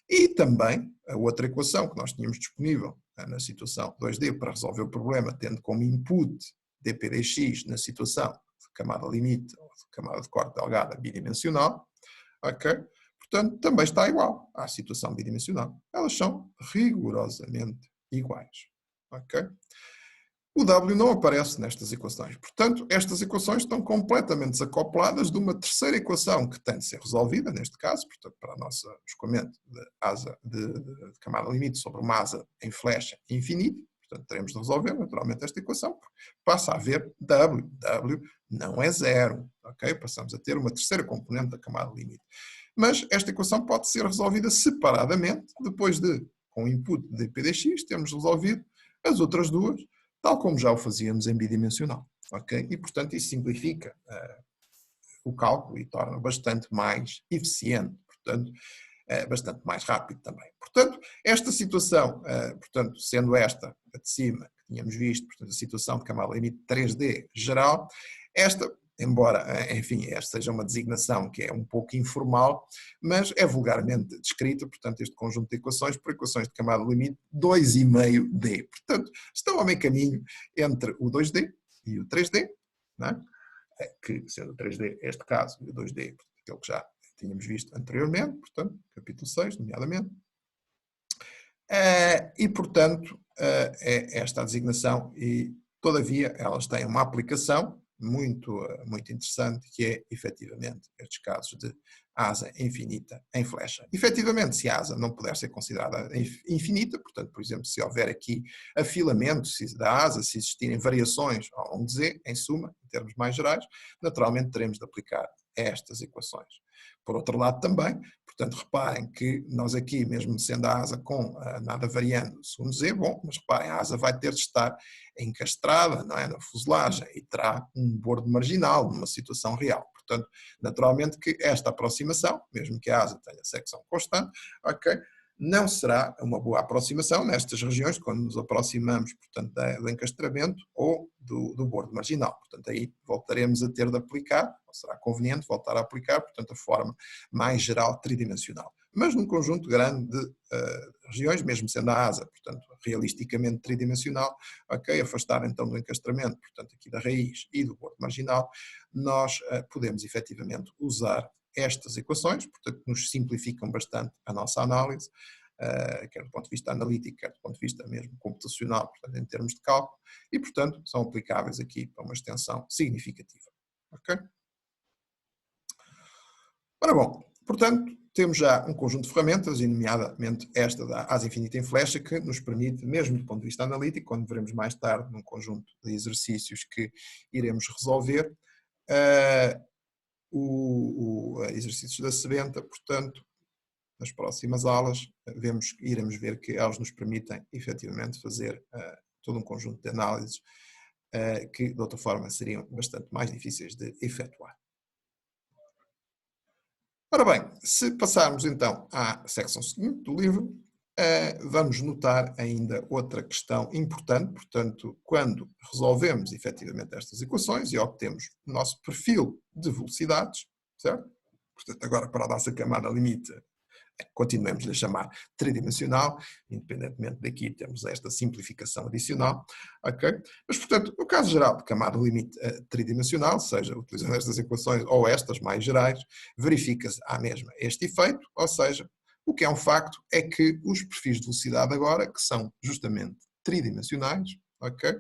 E também, a outra equação que nós tínhamos disponível na situação 2D para resolver o problema, tendo como input dp dx na situação de camada limite ou de camada de quarto delgada bidimensional, ok? Portanto, também está igual à situação bidimensional. Elas são rigorosamente iguais. Okay? O W não aparece nestas equações. Portanto, estas equações estão completamente desacopladas de uma terceira equação que tem de ser resolvida, neste caso, portanto, para o nosso escoamento de asa de camada limite sobre uma asa em flecha infinita. Portanto, teremos de resolver naturalmente esta equação, porque passa a haver W. W não é zero. Okay? Passamos a ter uma terceira componente da camada limite. Mas esta equação pode ser resolvida separadamente, depois de, com o input de dp dx, termos resolvido as outras duas, tal como já o fazíamos em bidimensional. Okay? E, portanto, isso simplifica o cálculo e torna bastante mais eficiente, portanto, bastante mais rápido também. Portanto, esta situação, portanto, sendo esta, a de cima, que tínhamos visto, portanto, a situação de camada limite 3D geral, esta, embora, enfim, esta seja uma designação que é um pouco informal, mas é vulgarmente descrita, portanto, este conjunto de equações por equações de camada limite 2,5D. Portanto, estão a meio caminho entre o 2D e o 3D, não é? Que, sendo o 3D este caso e o 2D, aquele que já tínhamos visto anteriormente, portanto, capítulo 6, nomeadamente. E, portanto, é esta a designação e, todavia, elas têm uma aplicação, muito interessante, que é, efetivamente, estes casos de asa infinita em flecha. Efetivamente, se a asa não puder ser considerada infinita, portanto, por exemplo, se houver aqui afilamento da asa, se existirem variações ao longo de Z, em suma, em termos mais gerais, naturalmente teremos de aplicar estas equações. Por outro lado também, portanto, reparem que nós aqui, mesmo sendo a asa com nada variando segundo Z, bom, mas reparem, a asa vai ter de estar encastrada, não é, na fuselagem e terá um bordo marginal numa situação real. Portanto, naturalmente que esta aproximação, mesmo que a asa tenha secção constante, ok, não será uma boa aproximação nestas regiões, quando nos aproximamos, portanto, do encastramento ou do bordo marginal. Portanto, aí voltaremos a ter de aplicar, ou será conveniente voltar a aplicar, portanto, a forma mais geral tridimensional. Mas num conjunto grande de regiões, mesmo sendo a asa, portanto, realisticamente tridimensional, ok, afastar então do encastramento, portanto, aqui da raiz e do bordo marginal, nós podemos efetivamente usar estas equações, portanto, nos simplificam bastante a nossa análise, quer do ponto de vista analítico, quer do ponto de vista mesmo computacional, portanto, em termos de cálculo, e, portanto, são aplicáveis aqui para uma extensão significativa. Ok? Ora bom, portanto, temos já um conjunto de ferramentas, e nomeadamente esta da asa infinita em flecha, que nos permite, mesmo do ponto de vista analítico, quando veremos mais tarde num conjunto de exercícios que iremos resolver, exercícios da sebenta, portanto, nas próximas aulas iremos ver que elas nos permitem efetivamente fazer todo um conjunto de análises que de outra forma seriam bastante mais difíceis de efetuar. Ora bem, se passarmos então à secção seguinte do livro, vamos notar ainda outra questão importante, portanto, quando resolvemos efetivamente estas equações e obtemos o nosso perfil de velocidades, certo? Portanto, agora para a nossa camada limite, continuemos a chamar tridimensional, independentemente daqui temos esta simplificação adicional, ok? Mas, portanto, no caso geral de camada limite tridimensional, seja utilizando estas equações ou estas mais gerais, verifica-se à mesma este efeito, ou seja, o que é um facto é que os perfis de velocidade agora, que são justamente tridimensionais, ok?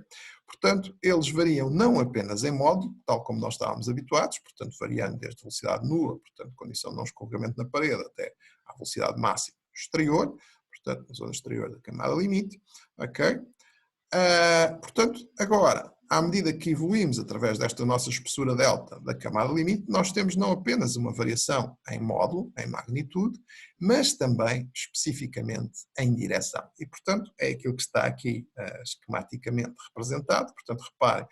Portanto, eles variam não apenas em módulo, tal como nós estávamos habituados, portanto, variando desde velocidade nula, portanto, condição de não escorregamento na parede, até à velocidade máxima exterior, portanto, na zona exterior da camada limite, ok? Portanto, agora, à medida que evoluímos através desta nossa espessura delta da camada limite, nós temos não apenas uma variação em módulo, em magnitude, mas também especificamente em direção. E, portanto, é aquilo que está aqui esquematicamente representado. Portanto, reparem,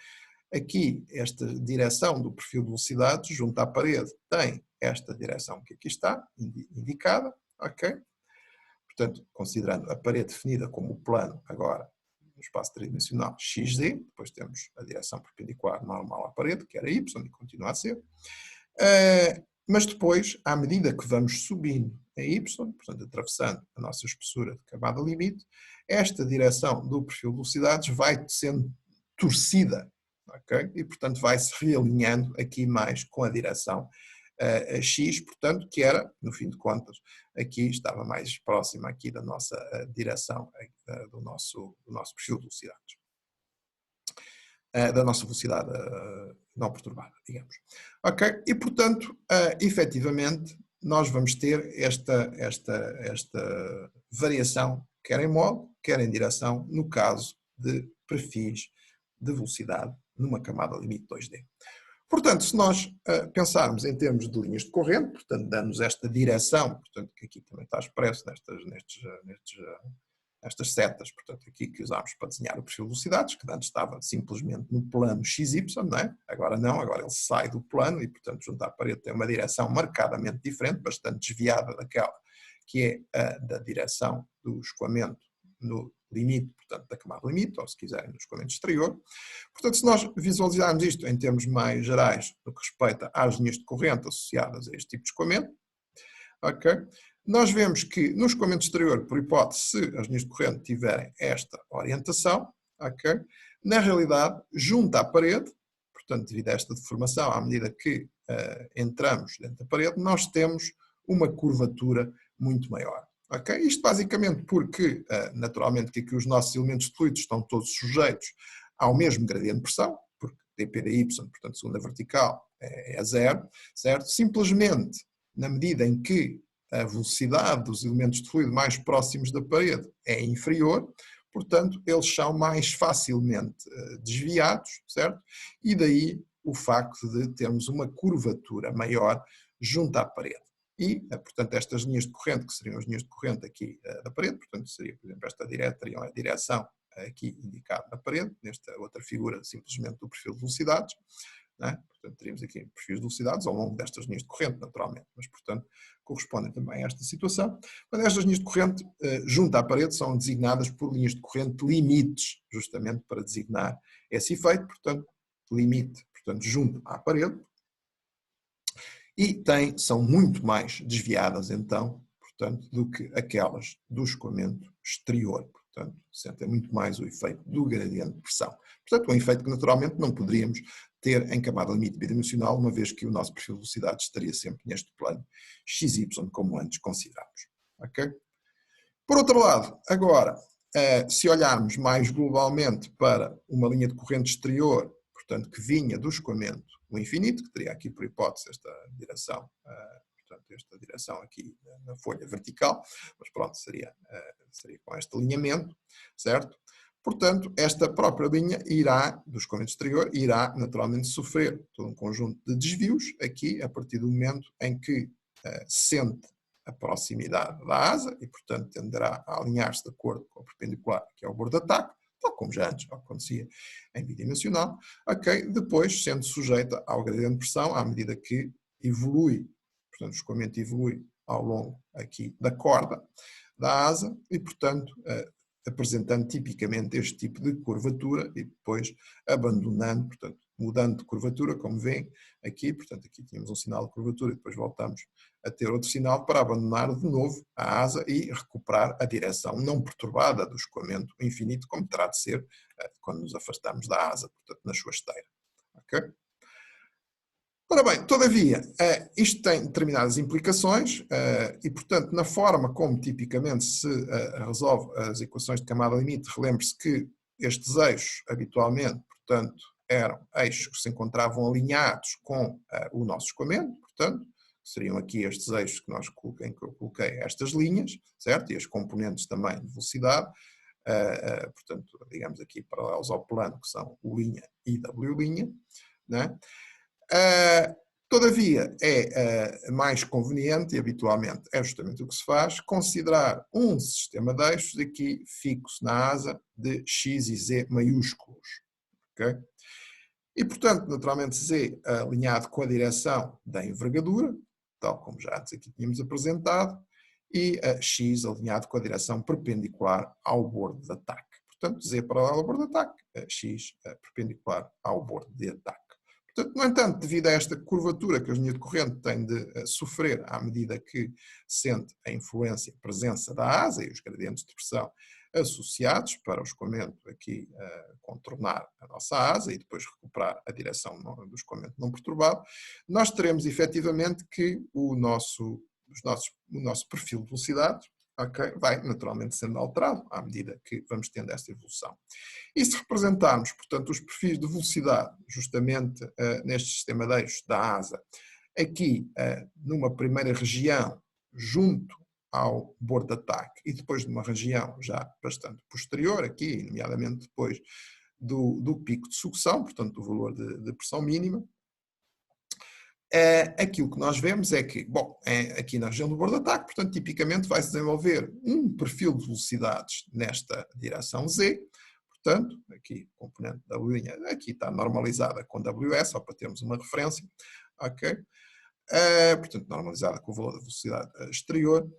aqui esta direção do perfil de velocidade junto à parede tem esta direção que aqui está indicada, ok? Portanto, considerando a parede definida como o plano agora no espaço tridimensional XZ, depois temos a direção perpendicular normal à parede, que era Y e continua a ser, mas depois, à medida que vamos subindo em Y, portanto atravessando a nossa espessura de camada limite, esta direção do perfil de velocidades vai sendo torcida, ok? E portanto vai-se realinhando aqui mais com a direção a X, portanto, que era, no fim de contas, aqui estava mais próxima aqui da nossa direção, do nosso perfil de velocidades. Da nossa velocidade não perturbada, digamos. Ok? E, portanto, efetivamente, nós vamos ter esta variação, quer em modo, quer em direção, no caso de perfis de velocidade numa camada limite 2D. Portanto, se nós pensarmos em termos de linhas de corrente, portanto, dando-nos esta direção, portanto, que aqui também está expresso nestas setas, portanto, aqui que usámos para desenhar o perfil de velocidades, que antes estava simplesmente no plano XY, não é? Agora não, agora ele sai do plano e, portanto, junto à parede tem uma direção marcadamente diferente, bastante desviada daquela que é a da direção do escoamento no limite, portanto, da camada limite, ou se quiserem, no escoamento exterior. Portanto, se nós visualizarmos isto em termos mais gerais, no que respeita às linhas de corrente associadas a este tipo de escoamento, ok? Nós vemos que no escoamento exterior, por hipótese, se as linhas de corrente tiverem esta orientação, ok? Na realidade, junto à parede, portanto, devido a esta deformação, à medida que entramos dentro da parede, nós temos uma curvatura muito maior. Okay? Isto basicamente porque, naturalmente, que aqui os nossos elementos fluidos estão todos sujeitos ao mesmo gradiente de pressão, porque dPdy, portanto, segunda vertical, é zero, certo? Simplesmente, na medida em que a velocidade dos elementos de fluido mais próximos da parede é inferior, portanto, eles são mais facilmente desviados, certo? E daí o facto de termos uma curvatura maior junto à parede. E, portanto, estas linhas de corrente, que seriam as linhas de corrente aqui da parede, portanto, seria, por exemplo, esta teria a direção aqui indicada na parede, nesta outra figura, simplesmente do perfil de velocidades, é? Portanto, teríamos aqui perfis de velocidades ao longo destas linhas de corrente, naturalmente, mas, portanto, correspondem também a esta situação. Mas estas linhas de corrente, junto à parede, são designadas por linhas de corrente limites, justamente para designar esse efeito, portanto, limite, portanto, junto à parede, e são muito mais desviadas, então, portanto, do que aquelas do escoamento exterior. Portanto, sentem muito mais o efeito do gradiente de pressão. Portanto, um efeito que naturalmente não poderíamos ter em camada limite bidimensional, uma vez que o nosso perfil de velocidade estaria sempre neste plano XY, como antes considerámos. Ok? Por outro lado, agora, se olharmos mais globalmente para uma linha de corrente exterior, portanto, que vinha do escoamento o infinito, que teria aqui por hipótese esta direção, portanto, esta direção aqui na folha vertical, mas pronto, seria com este alinhamento, certo? Portanto, esta própria linha do escoamento exterior, irá naturalmente sofrer todo um conjunto de desvios aqui, a partir do momento em que sente a proximidade da asa e, portanto, tenderá a alinhar-se de acordo com o perpendicular, que é o bordo de ataque, tal como já antes acontecia em bidimensional, ok? Depois sendo sujeita ao gradiente de pressão à medida que evolui, portanto o escoamento evolui ao longo aqui da corda da asa e, portanto, apresentando tipicamente este tipo de curvatura e depois abandonando, portanto, mudando de curvatura, como veem aqui, portanto aqui tínhamos um sinal de curvatura e depois voltamos a ter outro sinal para abandonar de novo a asa e recuperar a direção não perturbada do escoamento infinito, como terá de ser quando nos afastamos da asa, portanto na sua esteira. Ok? Ora bem, todavia, isto tem determinadas implicações e, portanto, na forma como tipicamente se resolve as equações de camada limite, relembre-se que estes eixos, habitualmente, portanto, eram eixos que se encontravam alinhados com o nosso escoamento, portanto, seriam aqui estes eixos que eu coloquei estas linhas, certo? E as componentes também de velocidade, portanto, digamos aqui paralelos ao plano, que são U' e W', né? Todavia, é mais conveniente, e habitualmente é justamente o que se faz, considerar um sistema de eixos aqui fixo na asa de x e z maiúsculos. Okay? E, portanto, naturalmente z alinhado com a direção da envergadura, tal como já antes aqui tínhamos apresentado, e x alinhado com a direção perpendicular ao bordo de ataque. Portanto, z paralelo ao bordo de ataque, x perpendicular ao bordo de ataque. Portanto, no entanto, devido a esta curvatura que a linha de corrente tem de sofrer à medida que sente a influência, a presença da asa e os gradientes de pressão associados para o escoamento aqui contornar a nossa asa e depois recuperar a direção do escoamento não perturbado, nós teremos efetivamente que o nosso perfil de velocidade, okay, vai naturalmente sendo alterado à medida que vamos tendo esta evolução. E se representarmos, portanto, os perfis de velocidade, justamente neste sistema de eixos da asa, aqui numa primeira região, junto ao bordo de ataque, e depois numa região já bastante posterior, aqui, nomeadamente depois do pico de sucção, portanto, do valor de pressão mínima, aquilo que nós vemos é que, bom, aqui na região do bordo de ataque, portanto, tipicamente vai-se desenvolver um perfil de velocidades nesta direção Z, portanto, aqui o componente W', aqui está normalizada com WS, só para termos uma referência, ok? Portanto, normalizada com o valor da velocidade exterior,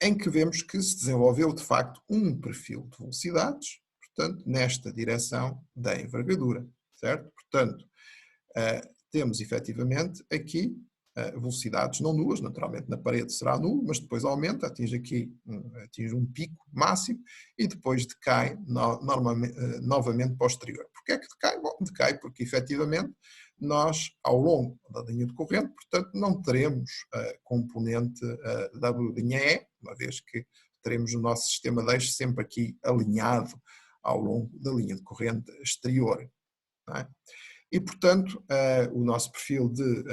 em que vemos que se desenvolveu, de facto, um perfil de velocidades, portanto, nesta direção da envergadura, certo? Portanto, temos efetivamente aqui velocidades não nulas, naturalmente na parede será nulo, mas depois aumenta, atinge um pico máximo e depois decai novamente para o exterior. Porquê é que decai? Bom, decai porque efetivamente nós, ao longo da linha de corrente, portanto, não teremos a componente W', uma vez que teremos o nosso sistema de eixos sempre aqui alinhado ao longo da linha de corrente exterior. não é? E, portanto, o nosso perfil de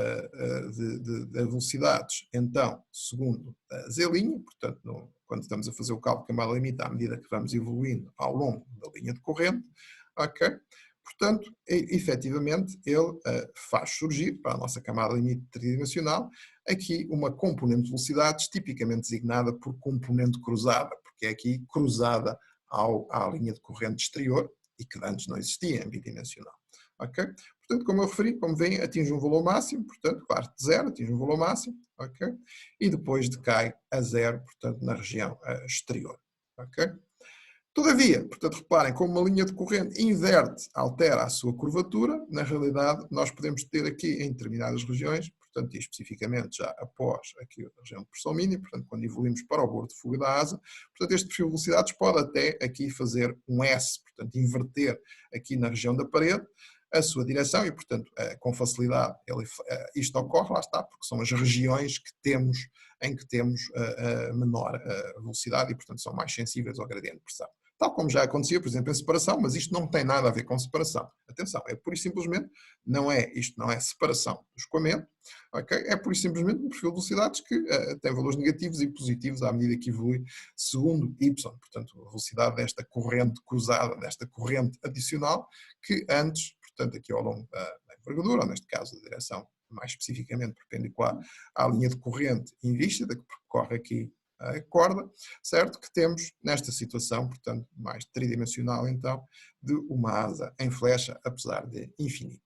velocidades, então, segundo a Z-linha, portanto, quando estamos a fazer o cálculo de camada limite, à medida que vamos evoluindo ao longo da linha de corrente, ok? Portanto, efetivamente, ele faz surgir, para a nossa camada limite tridimensional, aqui uma componente de velocidades tipicamente designada por componente cruzada, porque é aqui cruzada à linha de corrente exterior e que antes não existia em bidimensional. Ok? Portanto, como eu referi, como veem, atinge um valor máximo, portanto, parte de zero, atinge um valor máximo, ok? E depois decai a zero, portanto, na região exterior, ok? Todavia, portanto, reparem, como uma linha de corrente inverte, altera a sua curvatura, na realidade, nós podemos ter aqui em determinadas regiões, portanto, e especificamente já após aqui a região de pressão mínima, portanto, quando evoluímos para o bordo de fuga da asa, portanto, este perfil de velocidades pode até aqui fazer um S, portanto, inverter aqui na região da parede a sua direção e, portanto, com facilidade isto ocorre, lá está, porque são as regiões que temos, em que temos menor velocidade e, portanto, são mais sensíveis ao gradiente de pressão. Tal como já acontecia, por exemplo, em separação, mas isto não tem nada a ver com separação. Atenção, é pura e simplesmente, isto não é separação do escoamento, ok? É pura e simplesmente um perfil de velocidades que tem valores negativos e positivos à medida que evolui segundo y, portanto, a velocidade desta corrente cruzada, desta corrente adicional, que antes, portanto, aqui ao longo da envergadura, ou neste caso a direção mais especificamente perpendicular à linha de corrente em vista, da que percorre aqui a corda, certo? Que temos nesta situação, portanto, mais tridimensional então, de uma asa em flecha, apesar de infinita.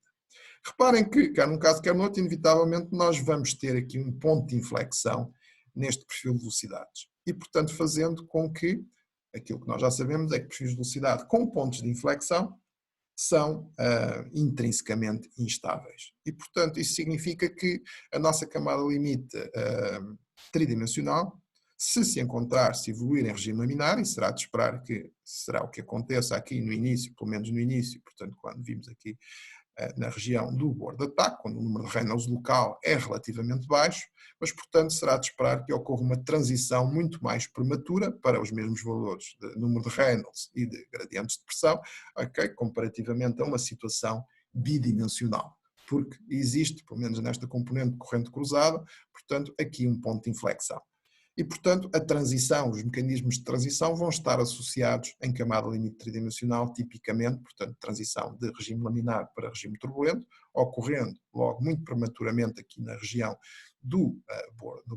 Reparem que, quer num caso, quer no outro, inevitavelmente nós vamos ter aqui um ponto de inflexão neste perfil de velocidades. E, portanto, fazendo com que, aquilo que nós já sabemos é que perfis de velocidade com pontos de inflexão são intrinsecamente instáveis. E, portanto, isso significa que a nossa camada limite tridimensional, se encontrar, se evoluir em regime laminar, e será de esperar que será o que aconteça aqui no início, pelo menos no início, portanto, quando vimos aqui na região do bordo de ataque, quando o número de Reynolds local é relativamente baixo, mas, portanto, será de esperar que ocorra uma transição muito mais prematura para os mesmos valores de número de Reynolds e de gradientes de pressão, okay, comparativamente a uma situação bidimensional. Porque existe, pelo menos nesta componente de corrente cruzada, portanto, aqui um ponto de inflexão. E, portanto, a transição, os mecanismos de transição vão estar associados em camada limite tridimensional, tipicamente, portanto, transição de regime laminar para regime turbulento, ocorrendo logo muito prematuramente aqui na região do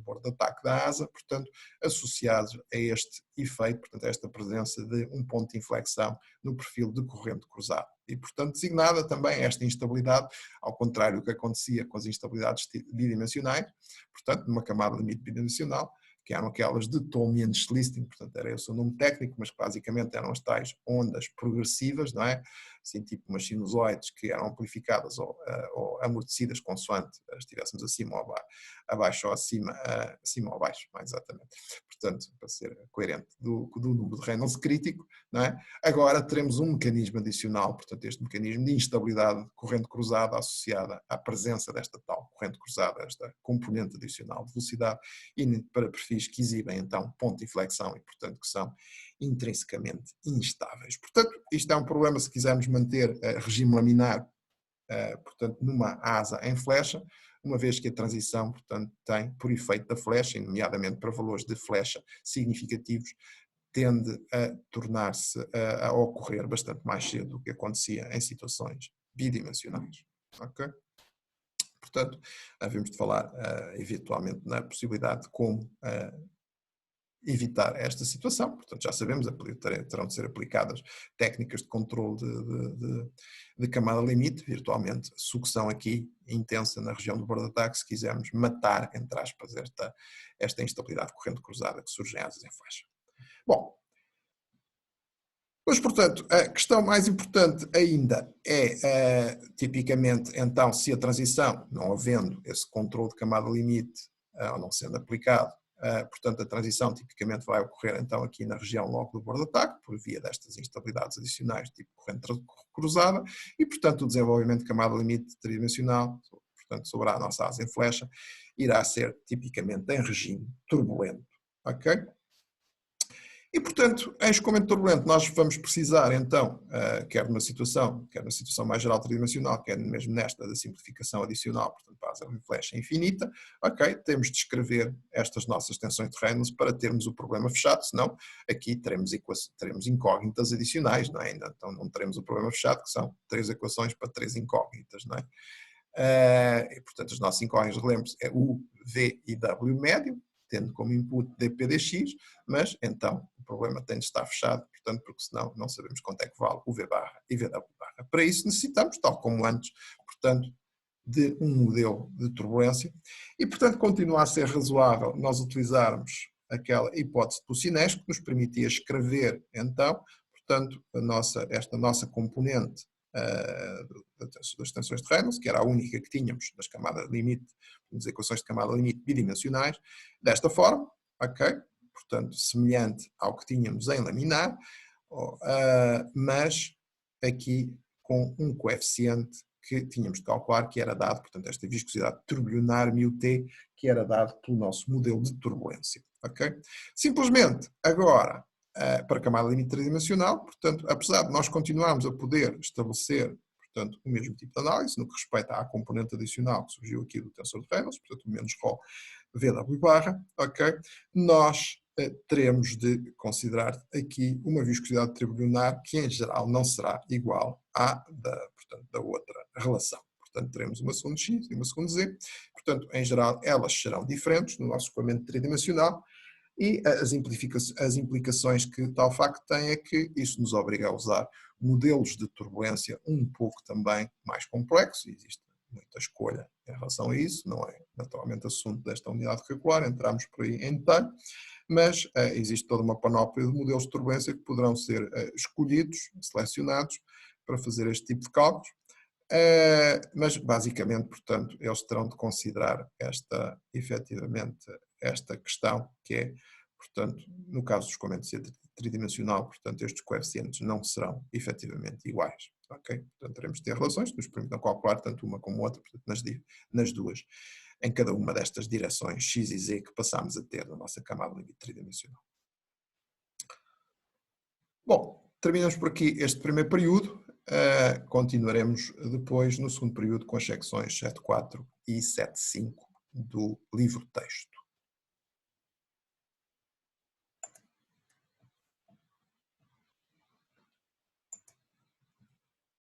bordo de ataque da asa, portanto, associados a este efeito, portanto, a esta presença de um ponto de inflexão no perfil de corrente cruzada. E, portanto, designada também esta instabilidade, ao contrário do que acontecia com as instabilidades bidimensionais, portanto, numa camada limite bidimensional, que eram aquelas de Tolmien-Schlisting, portanto era esse o nome técnico, mas que basicamente eram as tais ondas progressivas, não é? Assim, tipo umas sinusoides que eram amplificadas ou amortecidas consoante estivéssemos acima ou abaixo ou acima ou abaixo, mais exatamente. Portanto, para ser coerente do número de Reynolds crítico, não é? Agora teremos um mecanismo adicional, portanto este mecanismo de instabilidade de corrente cruzada associada à presença desta tal corrente cruzada, esta componente adicional de velocidade, e para perfis que exibem então ponto de inflexão e, portanto, que são intrinsecamente instáveis. Portanto, isto é um problema se quisermos manter regime laminar, portanto, numa asa em flecha, uma vez que a transição, portanto, tem, por efeito da flecha, nomeadamente para valores de flecha significativos, tende a tornar-se, a ocorrer bastante mais cedo do que acontecia em situações bidimensionais. Ok? Portanto, havemos de falar eventualmente na possibilidade de como evitar esta situação. Portanto, já sabemos, terão de ser aplicadas técnicas de controle de camada limite, virtualmente sucção aqui intensa na região do bordo de ataque, se quisermos matar, entre aspas, esta instabilidade de corrente cruzada que surge em asas em faixa. Bom, mas, portanto, a questão mais importante ainda é, tipicamente, então, se a transição, não havendo esse controle de camada limite, ou não sendo aplicado, portanto, a transição tipicamente vai ocorrer, então, aqui na região logo do bordo de ataque, por via destas instabilidades adicionais, tipo corrente cruzada, e, portanto, o desenvolvimento de camada limite tridimensional, portanto, sobre a nossa asa em flecha, irá ser tipicamente em regime turbulento, ok? E, portanto, eixo com momento turbulento, nós vamos precisar, então, quer na situação mais geral tridimensional, quer mesmo nesta da simplificação adicional, portanto, base em flecha infinita, ok, temos de escrever estas nossas tensões de Reynolds para termos o problema fechado, senão aqui teremos incógnitas adicionais, não é? Então não teremos o problema fechado, que são 3 equações para 3 incógnitas, não é? E, portanto, as nossas incógnitas, lembre-se, é U, V e W médio, tendo como input dp dx, mas então o problema tem de estar fechado, portanto, porque senão não sabemos quanto é que vale o V barra e VW barra. Para isso necessitamos, tal como antes, portanto, de um modelo de turbulência e, portanto, continua a ser razoável nós utilizarmos aquela hipótese do Pocinés que nos permitia escrever, então, portanto, esta nossa componente das tensões de Reynolds, que era a única que tínhamos nas camadas limite, nas equações de camada limite bidimensionais, desta forma, ok? Portanto, semelhante ao que tínhamos em laminar, mas aqui com um coeficiente que tínhamos de calcular, que era dado, portanto, esta viscosidade turbilionar μt, que era dado pelo nosso modelo de turbulência, ok? Simplesmente, agora, para a camada limite tridimensional, portanto, apesar de nós continuarmos a poder estabelecer, portanto, o mesmo tipo de análise, no que respeita à componente adicional que surgiu aqui do tensor de Reynolds, portanto, o menos ρ VW barra, ok? Nós teremos de considerar aqui uma viscosidade tribilionar que, em geral, não será igual à da outra relação. Portanto, teremos uma segundo x e uma segundo z. Portanto, em geral, elas serão diferentes no nosso escoamento tridimensional e as implicações que tal facto tem é que isso nos obriga a usar modelos de turbulência um pouco também mais complexos. Existe muita escolha em relação a isso, não é naturalmente assunto desta unidade calcular, entramos por aí em detalhe, mas existe toda uma panóplia de modelos de turbulência que poderão ser escolhidos, selecionados para fazer este tipo de cálculos, mas basicamente, portanto, eles terão de considerar efetivamente, esta questão que é, portanto, no caso do escoamento tridimensional, portanto, estes coeficientes não serão efetivamente iguais, ok? Portanto, teremos de ter relações que nos permitam calcular tanto uma como outra, portanto, nas duas, em cada uma destas direções x e z que passamos a ter na nossa camada limite tridimensional. Bom, terminamos por aqui este primeiro período. Continuaremos depois no segundo período com as secções 7.4 e 7.5 do livro de texto.